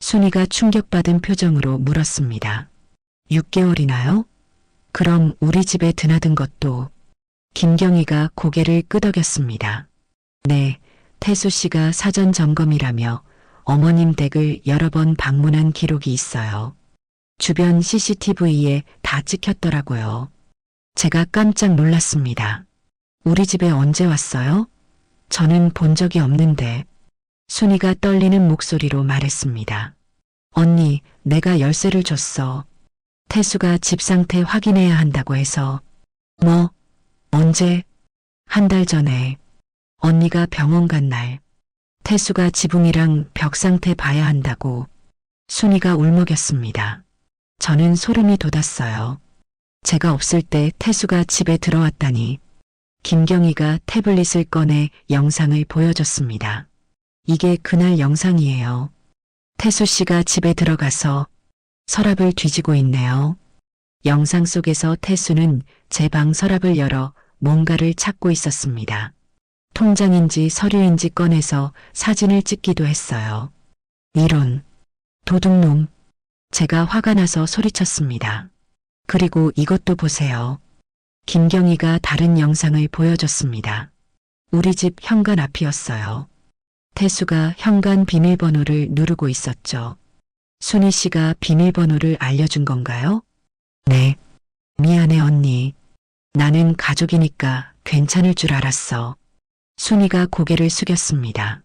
S2: 순이가 충격받은 표정으로 물었습니다. 6개월이나요? 그럼 우리 집에 드나든 것도. 김경희가 고개를 끄덕였습니다. 네, 태수 씨가 사전 점검이라며 어머님 댁을 여러 번 방문한 기록이 있어요. 주변 CCTV에 다 찍혔더라고요. 제가 깜짝 놀랐습니다. 우리 집에 언제 왔어요? 저는 본 적이 없는데. 순이가 떨리는 목소리로 말했습니다. 언니, 내가 열쇠를 줬어. 태수가 집 상태 확인해야 한다고 해서. 뭐? 언제? 한 달 전에. 언니가 병원 간 날. 태수가 지붕이랑 벽 상태 봐야 한다고. 순이가 울먹였습니다. 저는 소름이 돋았어요. 제가 없을 때 태수가 집에 들어왔다니. 김경희가 태블릿을 꺼내 영상을 보여줬습니다. 이게 그날 영상이에요. 태수 씨가 집에 들어가서 서랍을 뒤지고 있네요. 영상 속에서 태수는 제 방 서랍을 열어 뭔가를 찾고 있었습니다. 통장인지 서류인지 꺼내서 사진을 찍기도 했어요. 이런 도둑놈. 제가 화가 나서 소리쳤습니다. 그리고 이것도 보세요. 김경희가 다른 영상을 보여줬습니다. 우리 집 현관 앞이었어요. 태수가 현관 비밀번호를 누르고 있었죠. 순희 씨가 비밀번호를 알려준 건가요? 네. 미안해 언니. 나는 가족이니까 괜찮을 줄 알았어. 순희가 고개를 숙였습니다.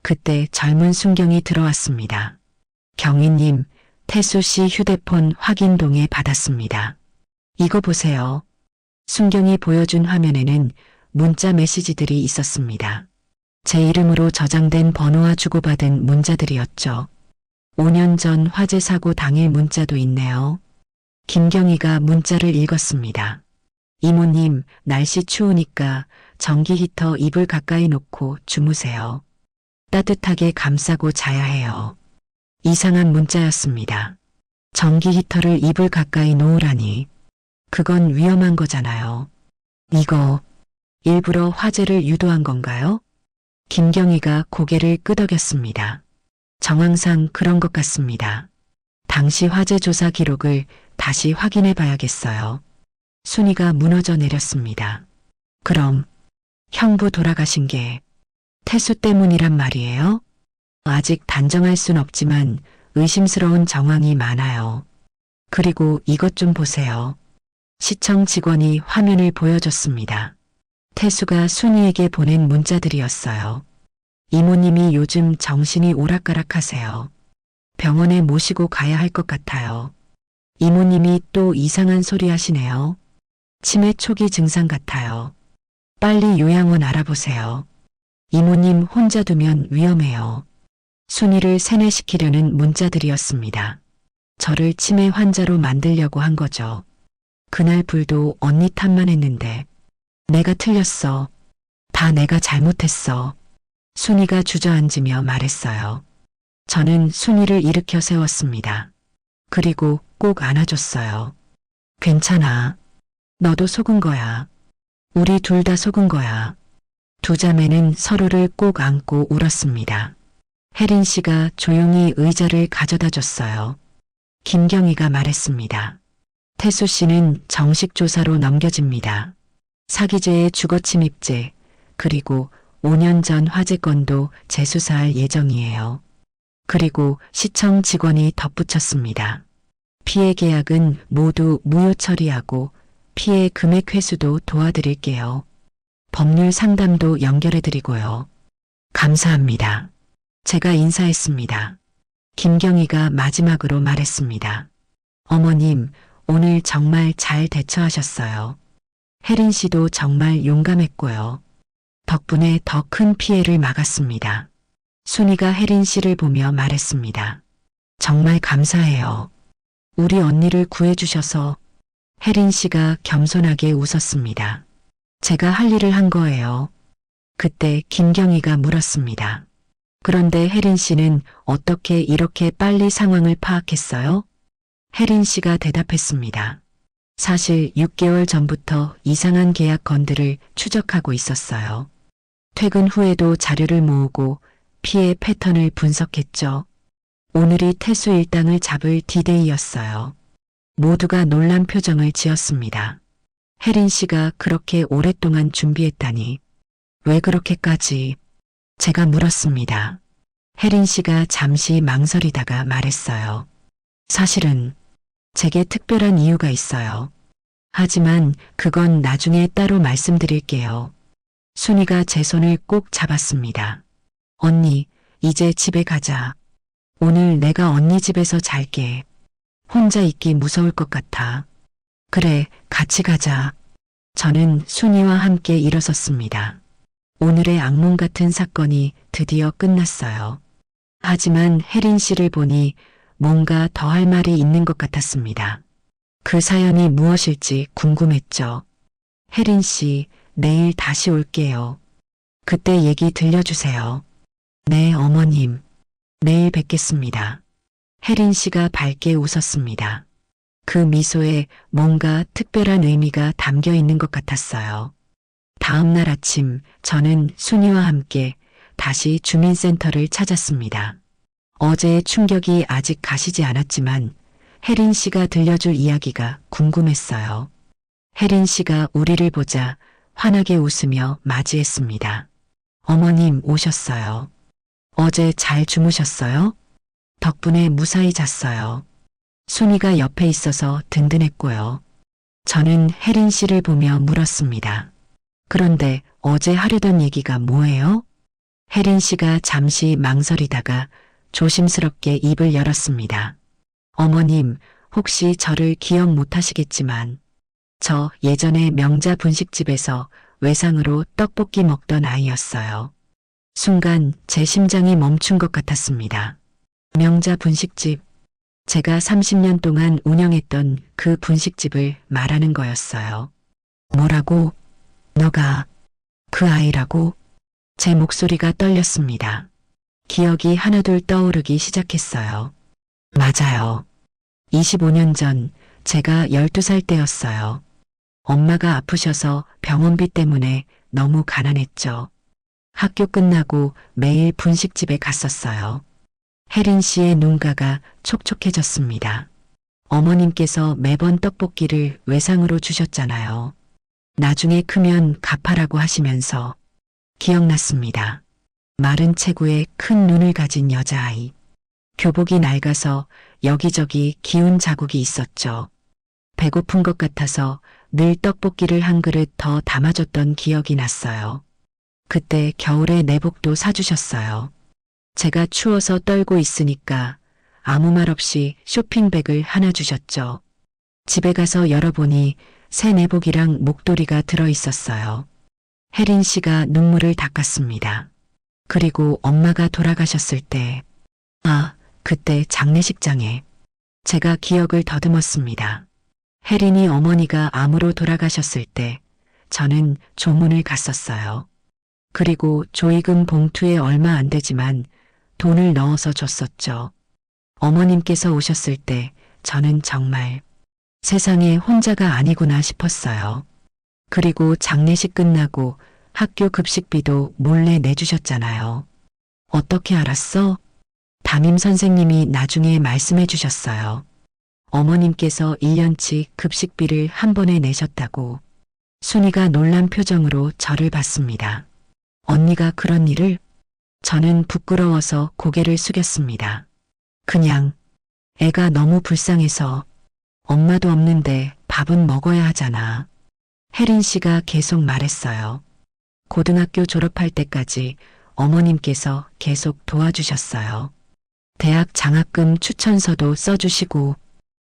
S2: 그때 젊은 순경이 들어왔습니다. 경희님, 태수 씨 휴대폰 확인동에 받았습니다. 이거 보세요. 순경이 보여준 화면에는 문자 메시지들이 있었습니다. 제 이름으로 저장된 번호와 주고받은 문자들이었죠. 5년 전 화재 사고 당일 문자도 있네요. 김경희가 문자를 읽었습니다. 이모님, 날씨 추우니까 전기 히터 이불 가까이 놓고 주무세요. 따뜻하게 감싸고 자야 해요. 이상한 문자였습니다. 전기 히터를 이불 가까이 놓으라니. 그건 위험한 거잖아요. 이거 일부러 화재를 유도한 건가요? 김경희가 고개를 끄덕였습니다. 정황상 그런 것 같습니다. 당시 화재 조사 기록을 다시 확인해 봐야겠어요. 순이가 무너져 내렸습니다. 그럼 형부 돌아가신 게 태수 때문이란 말이에요? 아직 단정할 순 없지만 의심스러운 정황이 많아요. 그리고 이것 좀 보세요. 시청 직원이 화면을 보여줬습니다. 태수가 순이에게 보낸 문자들이었어요. 이모님이 요즘 정신이 오락가락하세요. 병원에 모시고 가야 할 것 같아요. 이모님이 또 이상한 소리 하시네요. 치매 초기 증상 같아요. 빨리 요양원 알아보세요. 이모님 혼자 두면 위험해요. 순이를 세뇌시키려는 문자들이었습니다. 저를 치매 환자로 만들려고 한 거죠. 그날 불도 언니 탓만 했는데 내가 틀렸어. 다 내가 잘못했어. 순이가 주저앉으며 말했어요. 저는 순이를 일으켜 세웠습니다. 그리고 꼭 안아줬어요. 괜찮아. 너도 속은 거야. 우리 둘 다 속은 거야. 두 자매는 서로를 꼭 안고 울었습니다. 혜린 씨가 조용히 의자를 가져다 줬어요. 김경희가 말했습니다. 태수 씨는 정식 조사로 넘겨집니다. 사기죄의 주거침입죄, 그리고 5년 전 화재 건도 재수사할 예정이에요. 그리고 시청 직원이 덧붙였습니다. 피해 계약은 모두 무효 처리하고 피해 금액 회수도 도와드릴게요. 법률 상담도 연결해드리고요. 감사합니다. 제가 인사했습니다. 김경희가 마지막으로 말했습니다. 어머님, 오늘 정말 잘 대처하셨어요. 혜린 씨도 정말 용감했고요. 덕분에 더 큰 피해를 막았습니다. 순이가 혜린 씨를 보며 말했습니다. 정말 감사해요. 우리 언니를 구해주셔서. 혜린 씨가 겸손하게 웃었습니다. 제가 할 일을 한 거예요. 그때 김경희가 물었습니다. 그런데 혜린 씨는 어떻게 이렇게 빨리 상황을 파악했어요? 혜린 씨가 대답했습니다. 사실 6개월 전부터 이상한 계약 건들을 추적하고 있었어요. 퇴근 후에도 자료를 모으고 피해 패턴을 분석했죠. 오늘이 태수 일당을 잡을 디데이였어요. 모두가 놀란 표정을 지었습니다. 혜린 씨가 그렇게 오랫동안 준비했다니. 왜 그렇게까지? 제가 물었습니다. 혜린 씨가 잠시 망설이다가 말했어요. 사실은 제게 특별한 이유가 있어요. 하지만 그건 나중에 따로 말씀드릴게요. 순이가 제 손을 꼭 잡았습니다. 언니, 이제 집에 가자. 오늘 내가 언니 집에서 잘게. 혼자 있기 무서울 것 같아. 그래, 같이 가자. 저는 순이와 함께 일어섰습니다. 오늘의 악몽 같은 사건이 드디어 끝났어요. 하지만 혜린 씨를 보니 뭔가 더 할 말이 있는 것 같았습니다. 그 사연이 무엇일지 궁금했죠. 혜린 씨, 내일 다시 올게요. 그때 얘기 들려주세요. 네, 어머님. 내일 뵙겠습니다. 혜린 씨가 밝게 웃었습니다. 그 미소에 뭔가 특별한 의미가 담겨 있는 것 같았어요. 다음 날 아침 저는 순이와 함께 다시 주민센터를 찾았습니다. 어제의 충격이 아직 가시지 않았지만 혜린 씨가 들려줄 이야기가 궁금했어요. 혜린 씨가 우리를 보자 환하게 웃으며 맞이했습니다. 어머님 오셨어요. 어제 잘 주무셨어요? 덕분에 무사히 잤어요. 순이가 옆에 있어서 든든했고요. 저는 혜린 씨를 보며 물었습니다. 그런데 어제 하려던 얘기가 뭐예요? 혜린 씨가 잠시 망설이다가 조심스럽게 입을 열었습니다. 어머님, 혹시 저를 기억 못하시겠지만 저 예전에 명자 분식집에서 외상으로 떡볶이 먹던 아이였어요. 순간 제 심장이 멈춘 것 같았습니다. 명자 분식집, 제가 30년 동안 운영했던 그 분식집을 말하는 거였어요. 뭐라고? 너가 그 아이라고? 제 목소리가 떨렸습니다. 기억이 하나둘 떠오르기 시작했어요. 맞아요. 25년 전 제가 12살 때였어요. 엄마가 아프셔서 병원비 때문에 너무 가난했죠. 학교 끝나고 매일 분식집에 갔었어요. 혜린 씨의 눈가가 촉촉해졌습니다. 어머님께서 매번 떡볶이를 외상으로 주셨잖아요. 나중에 크면 갚아라고 하시면서 기억났습니다. 마른 체구에 큰 눈을 가진 여자아이. 교복이 낡아서 여기저기 기운 자국이 있었죠. 배고픈 것 같아서 늘 떡볶이를 한 그릇 더 담아줬던 기억이 났어요. 그때 겨울에 내복도 사주셨어요. 제가 추워서 떨고 있으니까 아무 말 없이 쇼핑백을 하나 주셨죠. 집에 가서 열어보니 새 내복이랑 목도리가 들어있었어요. 혜린 씨가 눈물을 닦았습니다. 그리고 엄마가 돌아가셨을 때, 그때 장례식장에 제가 기억을 더듬었습니다. 혜린이 어머니가 암으로 돌아가셨을 때 저는 조문을 갔었어요. 그리고 조의금 봉투에 얼마 안 되지만 돈을 넣어서 줬었죠. 어머님께서 오셨을 때 저는 정말 세상에 혼자가 아니구나 싶었어요. 그리고 장례식 끝나고 학교 급식비도 몰래 내주셨잖아요. 어떻게 알았어? 담임 선생님이 나중에 말씀해 주셨어요. 어머님께서 1년치 급식비를 한 번에 내셨다고. 순이가 놀란 표정으로 저를 봤습니다. 언니가 그런 일을? 저는 부끄러워서 고개를 숙였습니다. 그냥 애가 너무 불쌍해서 엄마도 없는데 밥은 먹어야 하잖아. 혜린 씨가 계속 말했어요. 고등학교 졸업할 때까지 어머님께서 계속 도와주셨어요. 대학 장학금 추천서도 써주시고.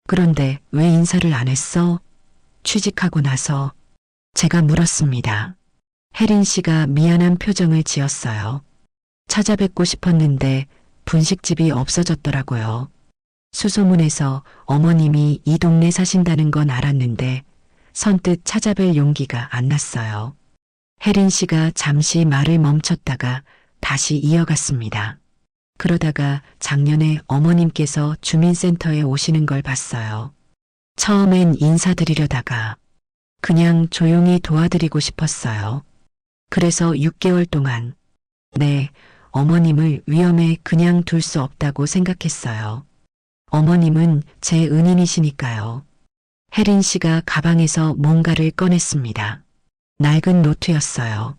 S2: 그런데 왜 인사를 안 했어? 취직하고 나서 제가 물었습니다. 혜린 씨가 미안한 표정을 지었어요. 찾아뵙고 싶었는데 분식집이 없어졌더라고요. 수소문에서 어머님이 이 동네 사신다는 건 알았는데 선뜻 찾아뵐 용기가 안 났어요. 혜린 씨가 잠시 말을 멈췄다가 다시 이어갔습니다. 그러다가 작년에 어머님께서 주민센터에 오시는 걸 봤어요. 처음엔 인사드리려다가 그냥 조용히 도와드리고 싶었어요. 그래서 6개월 동안, 네, 어머님을 위험에 그냥 둘 수 없다고 생각했어요. 어머님은 제 은인이시니까요. 혜린 씨가 가방에서 뭔가를 꺼냈습니다. 낡은 노트였어요.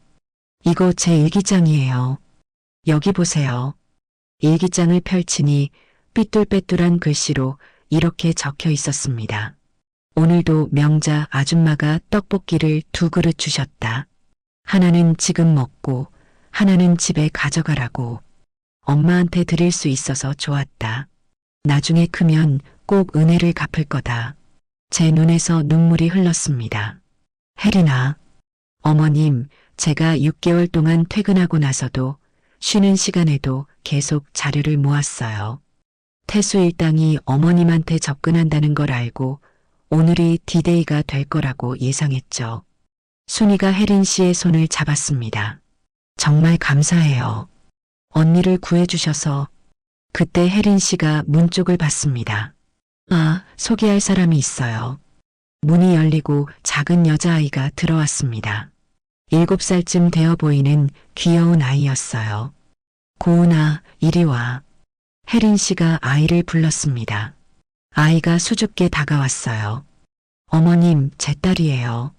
S2: 이거 제 일기장이에요. 여기 보세요. 일기장을 펼치니 삐뚤빼뚤한 글씨로 이렇게 적혀 있었습니다. 오늘도 명자 아줌마가 떡볶이를 2그릇 주셨다. 하나는 지금 먹고 하나는 집에 가져가라고. 엄마한테 드릴 수 있어서 좋았다. 나중에 크면 꼭 은혜를 갚을 거다. 제 눈에서 눈물이 흘렀습니다. 혜린아, 어머님, 제가 6개월 동안 퇴근하고 나서도 쉬는 시간에도 계속 자료를 모았어요. 태수 일당이 어머님한테 접근한다는 걸 알고 오늘이 디데이가 될 거라고 예상했죠. 순이가 혜린 씨의 손을 잡았습니다. 정말 감사해요. 언니를 구해주셔서. 그때 혜린 씨가 문 쪽을 봤습니다. 아, 소개할 사람이 있어요. 문이 열리고 작은 여자아이가 들어왔습니다. 7살쯤 되어 보이는 귀여운 아이였어요. 고은아, 이리 와. 혜린 씨가 아이를 불렀습니다. 아이가 수줍게 다가왔어요. 어머님, 제 딸이에요.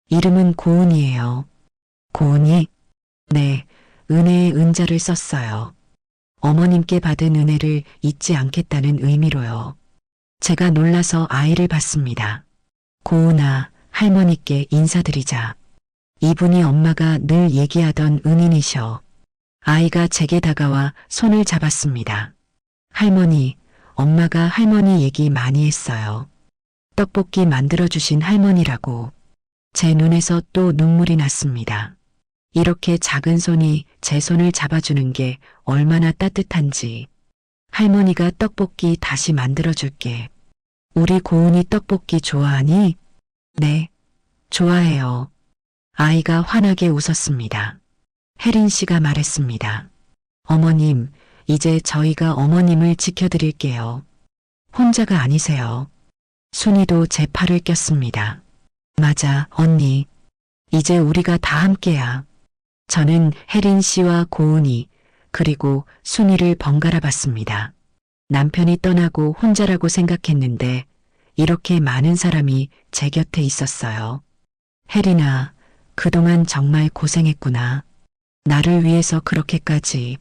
S2: 이름은 고은이에요. 고은이? 네, 은혜의 은자를 썼어요. 어머님께 받은 은혜를 잊지 않겠다는 의미로요. 제가 놀라서 아이를 봤습니다. 고은아, 할머니께 인사드리자. 이분이 엄마가 늘 얘기하던 은인이셔. 아이가 제게 다가와 손을 잡았습니다. 할머니, 엄마가 할머니 얘기 많이 했어요. 떡볶이 만들어주신 할머니라고. 제 눈에서 또 눈물이 났습니다. 이렇게 작은 손이 제 손을 잡아주는 게 얼마나 따뜻한지. 할머니가 떡볶이 다시 만들어줄게. 우리 고은이 떡볶이 좋아하니? 네, 좋아해요. 아이가 환하게 웃었습니다. 혜린 씨가 말했습니다. 어머님, 이제 저희가 어머님을 지켜드릴게요. 혼자가 아니세요. 순이도 제 팔을 꼈습니다. 맞아, 언니. 이제 우리가 다 함께야. 저는 혜린 씨와 고은이 그리고 순이를 번갈아 봤습니다. 남편이 떠나고 혼자라고 생각했는데 이렇게 많은 사람이 제 곁에 있었어요. 혜린아, 그동안 정말 고생했구나. 나를 위해서 그렇게까지.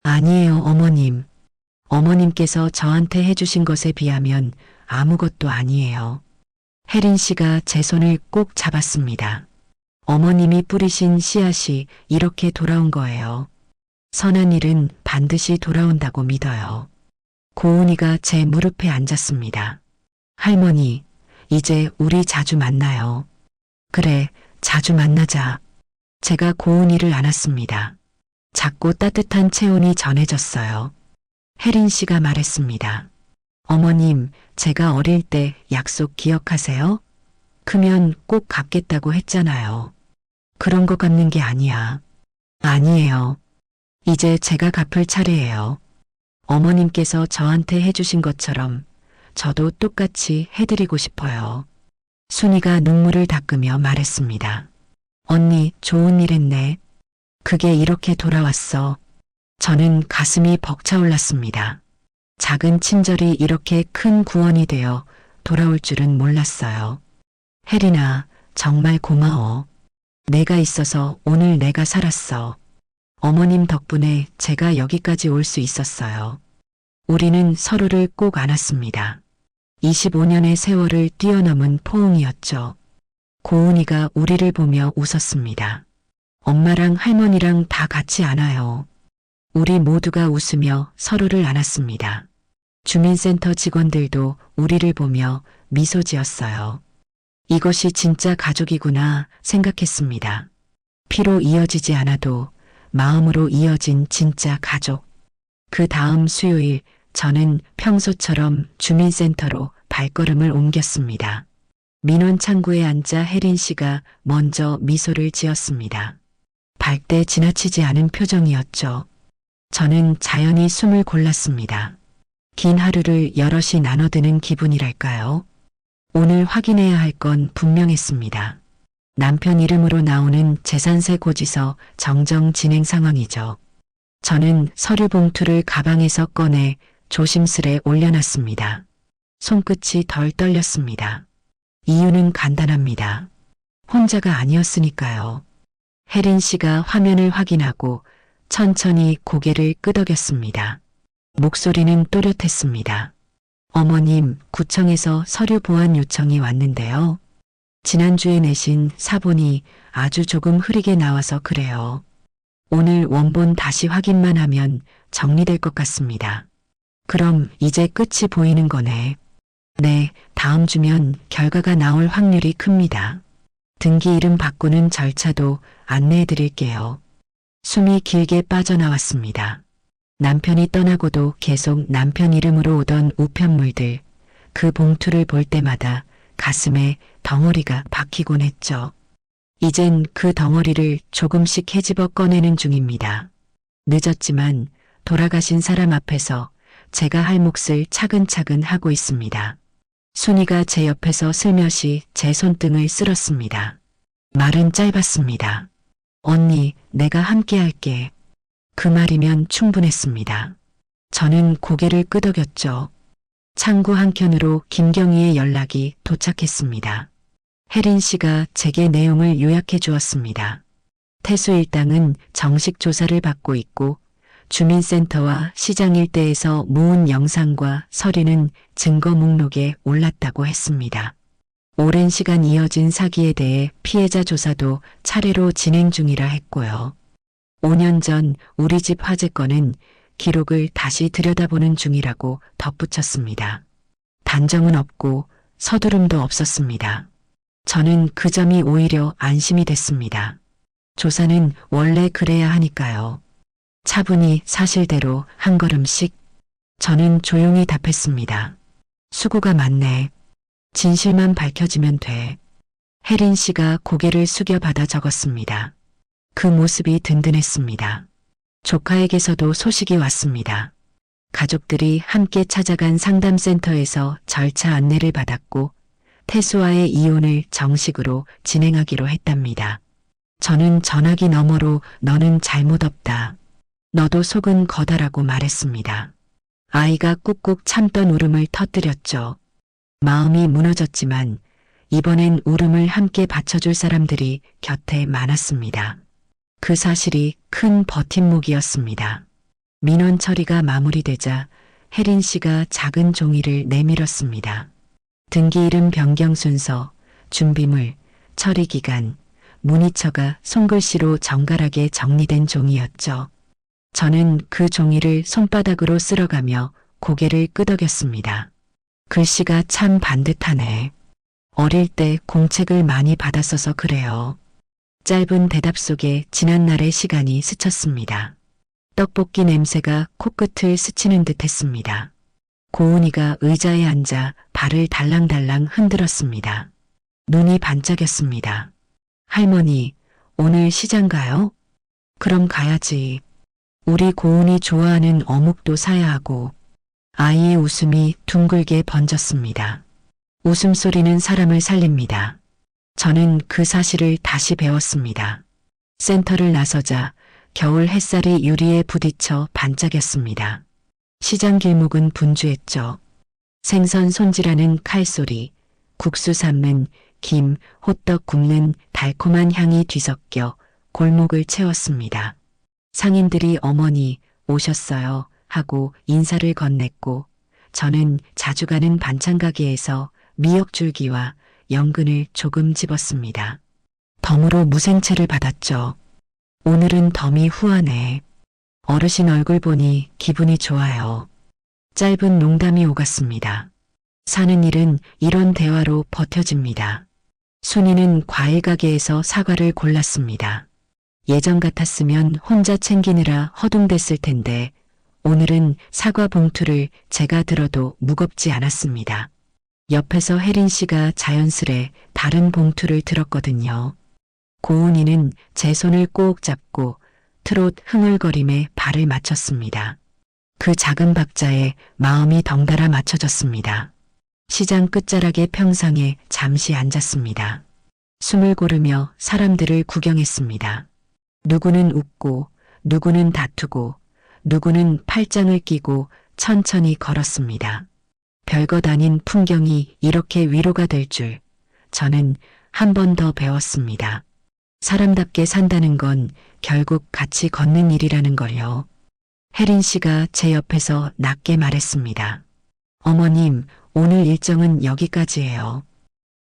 S2: 아니에요, 어머님. 어머님께서 저한테 해주신 것에 비하면 아무것도 아니에요. 혜린 씨가 제 손을 꼭 잡았습니다. 어머님이 뿌리신 씨앗이 이렇게 돌아온 거예요. 선한 일은 반드시 돌아온다고 믿어요. 고은이가 제 무릎에 앉았습니다. 할머니, 이제 우리 자주 만나요. 그래, 자주 만나자. 제가 고은이를 안았습니다. 작고 따뜻한 체온이 전해졌어요. 혜린 씨가 말했습니다. 어머님, 제가 어릴 때 약속 기억하세요? 크면 꼭 갚겠다고 했잖아요. 그런 거 갚는 게 아니야. 아니에요. 이제 제가 갚을 차례예요. 어머님께서 저한테 해주신 것처럼 저도 똑같이 해드리고 싶어요. 순이가 눈물을 닦으며 말했습니다. 언니, 좋은 일 했네. 그게 이렇게 돌아왔어. 저는 가슴이 벅차올랐습니다. 작은 친절이 이렇게 큰 구원이 되어 돌아올 줄은 몰랐어요. 혜린아, 정말 고마워. 내가 있어서 오늘 내가 살았어. 어머님 덕분에 제가 여기까지 올 수 있었어요. 우리는 서로를 꼭 안았습니다. 25년의 세월을 뛰어넘은 포옹이었죠. 고은이가 우리를 보며 웃었습니다. 엄마랑 할머니랑 다 같이 안아요. 우리 모두가 웃으며 서로를 안았습니다. 주민센터 직원들도 우리를 보며 미소 지었어요. 이것이 진짜 가족이구나 생각했습니다. 피로 이어지지 않아도 마음으로 이어진 진짜 가족. 그 다음 수요일 저는 평소처럼 주민센터로 발걸음을 옮겼습니다. 민원 창구에 앉아 혜린 씨가 먼저 미소를 지었습니다. 밝되 지나치지 않은 표정이었죠. 저는 자연히 숨을 골랐습니다. 긴 하루를 여럿이 나눠드는 기분이랄까요? 오늘 확인해야 할 건 분명했습니다. 남편 이름으로 나오는 재산세 고지서 정정 진행 상황이죠. 저는 서류 봉투를 가방에서 꺼내 조심스레 올려놨습니다. 손끝이 덜 떨렸습니다. 이유는 간단합니다. 혼자가 아니었으니까요. 혜린 씨가 화면을 확인하고 천천히 고개를 끄덕였습니다. 목소리는 또렷했습니다. 어머님, 구청에서 서류 보완 요청이 왔는데요. 지난주에 내신 사본이 아주 조금 흐리게 나와서 그래요. 오늘 원본 다시 확인만 하면 정리될 것 같습니다. 그럼 이제 끝이 보이는 거네. 네, 다음 주면 결과가 나올 확률이 큽니다. 등기 이름 바꾸는 절차도 안내해 드릴게요. 숨이 길게 빠져나왔습니다. 남편이 떠나고도 계속 남편 이름으로 오던 우편물들, 그 봉투를 볼 때마다 가슴에 덩어리가 박히곤 했죠. 이젠 그 덩어리를 조금씩 헤집어 꺼내는 중입니다. 늦었지만 돌아가신 사람 앞에서 제가 할 몫을 차근차근 하고 있습니다. 순이가 제 옆에서 슬며시 제 손등을 쓸었습니다. 말은 짧았습니다. 언니, 내가 함께 할게. 그 말이면 충분했습니다. 저는 고개를 끄덕였죠. 창구 한켠으로 김경희의 연락이 도착했습니다. 혜린 씨가 제게 내용을 요약해 주었습니다. 태수 일당은 정식 조사를 받고 있고 주민센터와 시장 일대에서 모은 영상과 서류는 증거 목록에 올랐다고 했습니다. 오랜 시간 이어진 사기에 대해 피해자 조사도 차례로 진행 중이라 했고요. 5년 전 우리 집 화재 건은 기록을 다시 들여다보는 중이라고 덧붙였습니다. 단정은 없고 서두름도 없었습니다. 저는 그 점이 오히려 안심이 됐습니다. 조사는 원래 그래야 하니까요. 차분히 사실대로 한 걸음씩. 저는 조용히 답했습니다. 수고가 많네. 진실만 밝혀지면 돼. 혜린 씨가 고개를 숙여 받아 적었습니다. 그 모습이 든든했습니다. 조카에게서도 소식이 왔습니다. 가족들이 함께 찾아간 상담센터에서 절차 안내를 받았고 태수와의 이혼을 정식으로 진행하기로 했답니다. 저는 전화기 너머로 너는 잘못 없다. 너도 속은 거다라고 말했습니다. 아이가 꾹꾹 참던 울음을 터뜨렸죠. 마음이 무너졌지만 이번엔 울음을 함께 받쳐줄 사람들이 곁에 많았습니다. 그 사실이 큰 버팀목이었습니다. 민원 처리가 마무리되자 혜린 씨가 작은 종이를 내밀었습니다. 등기 이름 변경 순서, 준비물, 처리 기간, 문의처가 손글씨로 정갈하게 정리된 종이였죠. 저는 그 종이를 손바닥으로 쓸어가며 고개를 끄덕였습니다. 글씨가 참 반듯하네. 어릴 때 공책을 많이 받았어서 그래요. 짧은 대답 속에 지난날의 시간이 스쳤습니다. 떡볶이 냄새가 코끝을 스치는 듯 했습니다. 고은이가 의자에 앉아 발을 달랑달랑 흔들었습니다. 눈이 반짝였습니다. 할머니, 오늘 시장 가요? 그럼 가야지. 우리 고은이 좋아하는 어묵도 사야 하고. 아이의 웃음이 둥글게 번졌습니다. 웃음소리는 사람을 살립니다. 저는 그 사실을 다시 배웠습니다. 센터를 나서자 겨울 햇살이 유리에 부딪혀 반짝였습니다. 시장 길목은 분주했죠. 생선 손질하는 칼소리, 국수 삶는 김, 호떡 굽는 달콤한 향이 뒤섞여 골목을 채웠습니다. 상인들이 어머니 오셨어요 하고 인사를 건넸고 저는 자주 가는 반찬 가게에서 미역줄기와 연근을 조금 집었습니다. 덤으로 무생채를 받았죠. 오늘은 덤이 후하네. 어르신 얼굴 보니 기분이 좋아요. 짧은 농담이 오갔습니다. 사는 일은 이런 대화로 버텨집니다. 순이는 과일 가게에서 사과를 골랐습니다. 예전 같았으면 혼자 챙기느라 허둥댔을 텐데 오늘은 사과 봉투를 제가 들어도 무겁지 않았습니다. 옆에서 혜린 씨가 자연스레 다른 봉투를 들었거든요. 고은이는 제 손을 꼭 잡고 트롯 흥얼거림에 발을 맞췄습니다. 그 작은 박자에 마음이 덩달아 맞춰졌습니다. 시장 끝자락의 평상에 잠시 앉았습니다. 숨을 고르며 사람들을 구경했습니다. 누구는 웃고 누구는 다투고 누구는 팔짱을 끼고 천천히 걸었습니다. 별것 아닌 풍경이 이렇게 위로가 될 줄 저는 한 번 더 배웠습니다. 사람답게 산다는 건 결국 같이 걷는 일이라는 걸요. 혜린 씨가 제 옆에서 낮게 말했습니다. 어머님, 오늘 일정은 여기까지예요.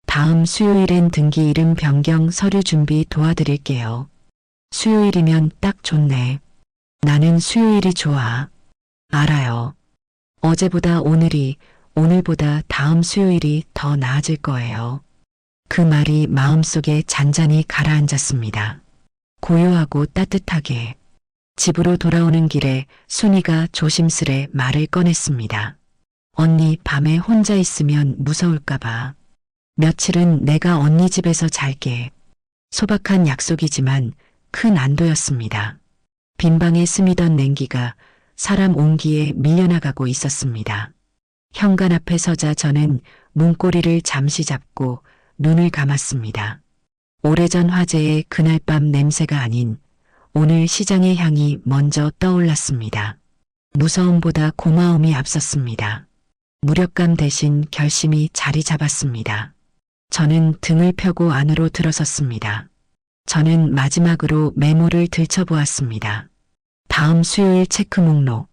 S2: 다음 수요일엔 등기 이름 변경 서류 준비 도와드릴게요. 수요일이면 딱 좋네. 나는 수요일이 좋아. 알아요. 어제보다 오늘이, 오늘보다 다음 수요일이 더 나아질 거예요. 그 말이 마음속에 잔잔히 가라앉았습니다. 고요하고 따뜻하게. 집으로 돌아오는 길에 순이가 조심스레 말을 꺼냈습니다. 언니 밤에 혼자 있으면 무서울까봐. 며칠은 내가 언니 집에서 잘게. 소박한 약속이지만 큰 안도였습니다. 빈방에 스미던 냉기가 사람 온기에 밀려나가고 있었습니다. 현관 앞에 서자 저는 문고리를 잠시 잡고 눈을 감았습니다. 오래전 화재의 그날 밤 냄새가 아닌 오늘 시장의 향이 먼저 떠올랐습니다. 무서움보다 고마움이 앞섰습니다. 무력감 대신 결심이 자리 잡았습니다. 저는 등을 펴고 안으로 들어섰습니다. 저는 마지막으로 메모를 들춰보았습니다. 다음 수요일 체크 목록,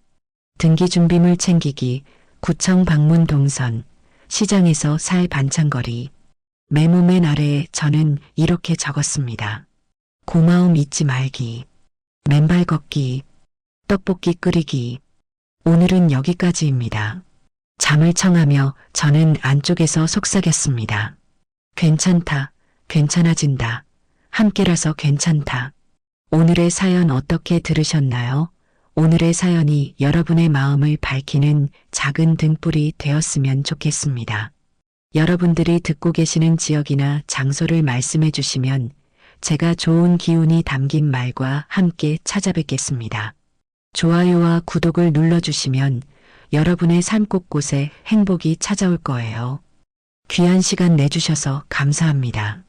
S2: 등기 준비물 챙기기, 구청 방문 동선, 시장에서 살 반찬거리. 메모 맨 아래에 저는 이렇게 적었습니다. 고마움 잊지 말기, 맨발 걷기, 떡볶이 끓이기. 오늘은 여기까지입니다. 잠을 청하며 저는 안쪽에서 속삭였습니다. 괜찮다, 괜찮아진다. 함께라서 괜찮다. 오늘의 사연 어떻게 들으셨나요? 오늘의 사연이 여러분의 마음을 밝히는 작은 등불이 되었으면 좋겠습니다. 여러분들이 듣고 계시는 지역이나 장소를 말씀해 주시면 제가 좋은 기운이 담긴 말과 함께 찾아뵙겠습니다. 좋아요와 구독을 눌러주시면 여러분의 삶 곳곳에 행복이 찾아올 거예요. 귀한 시간 내주셔서 감사합니다.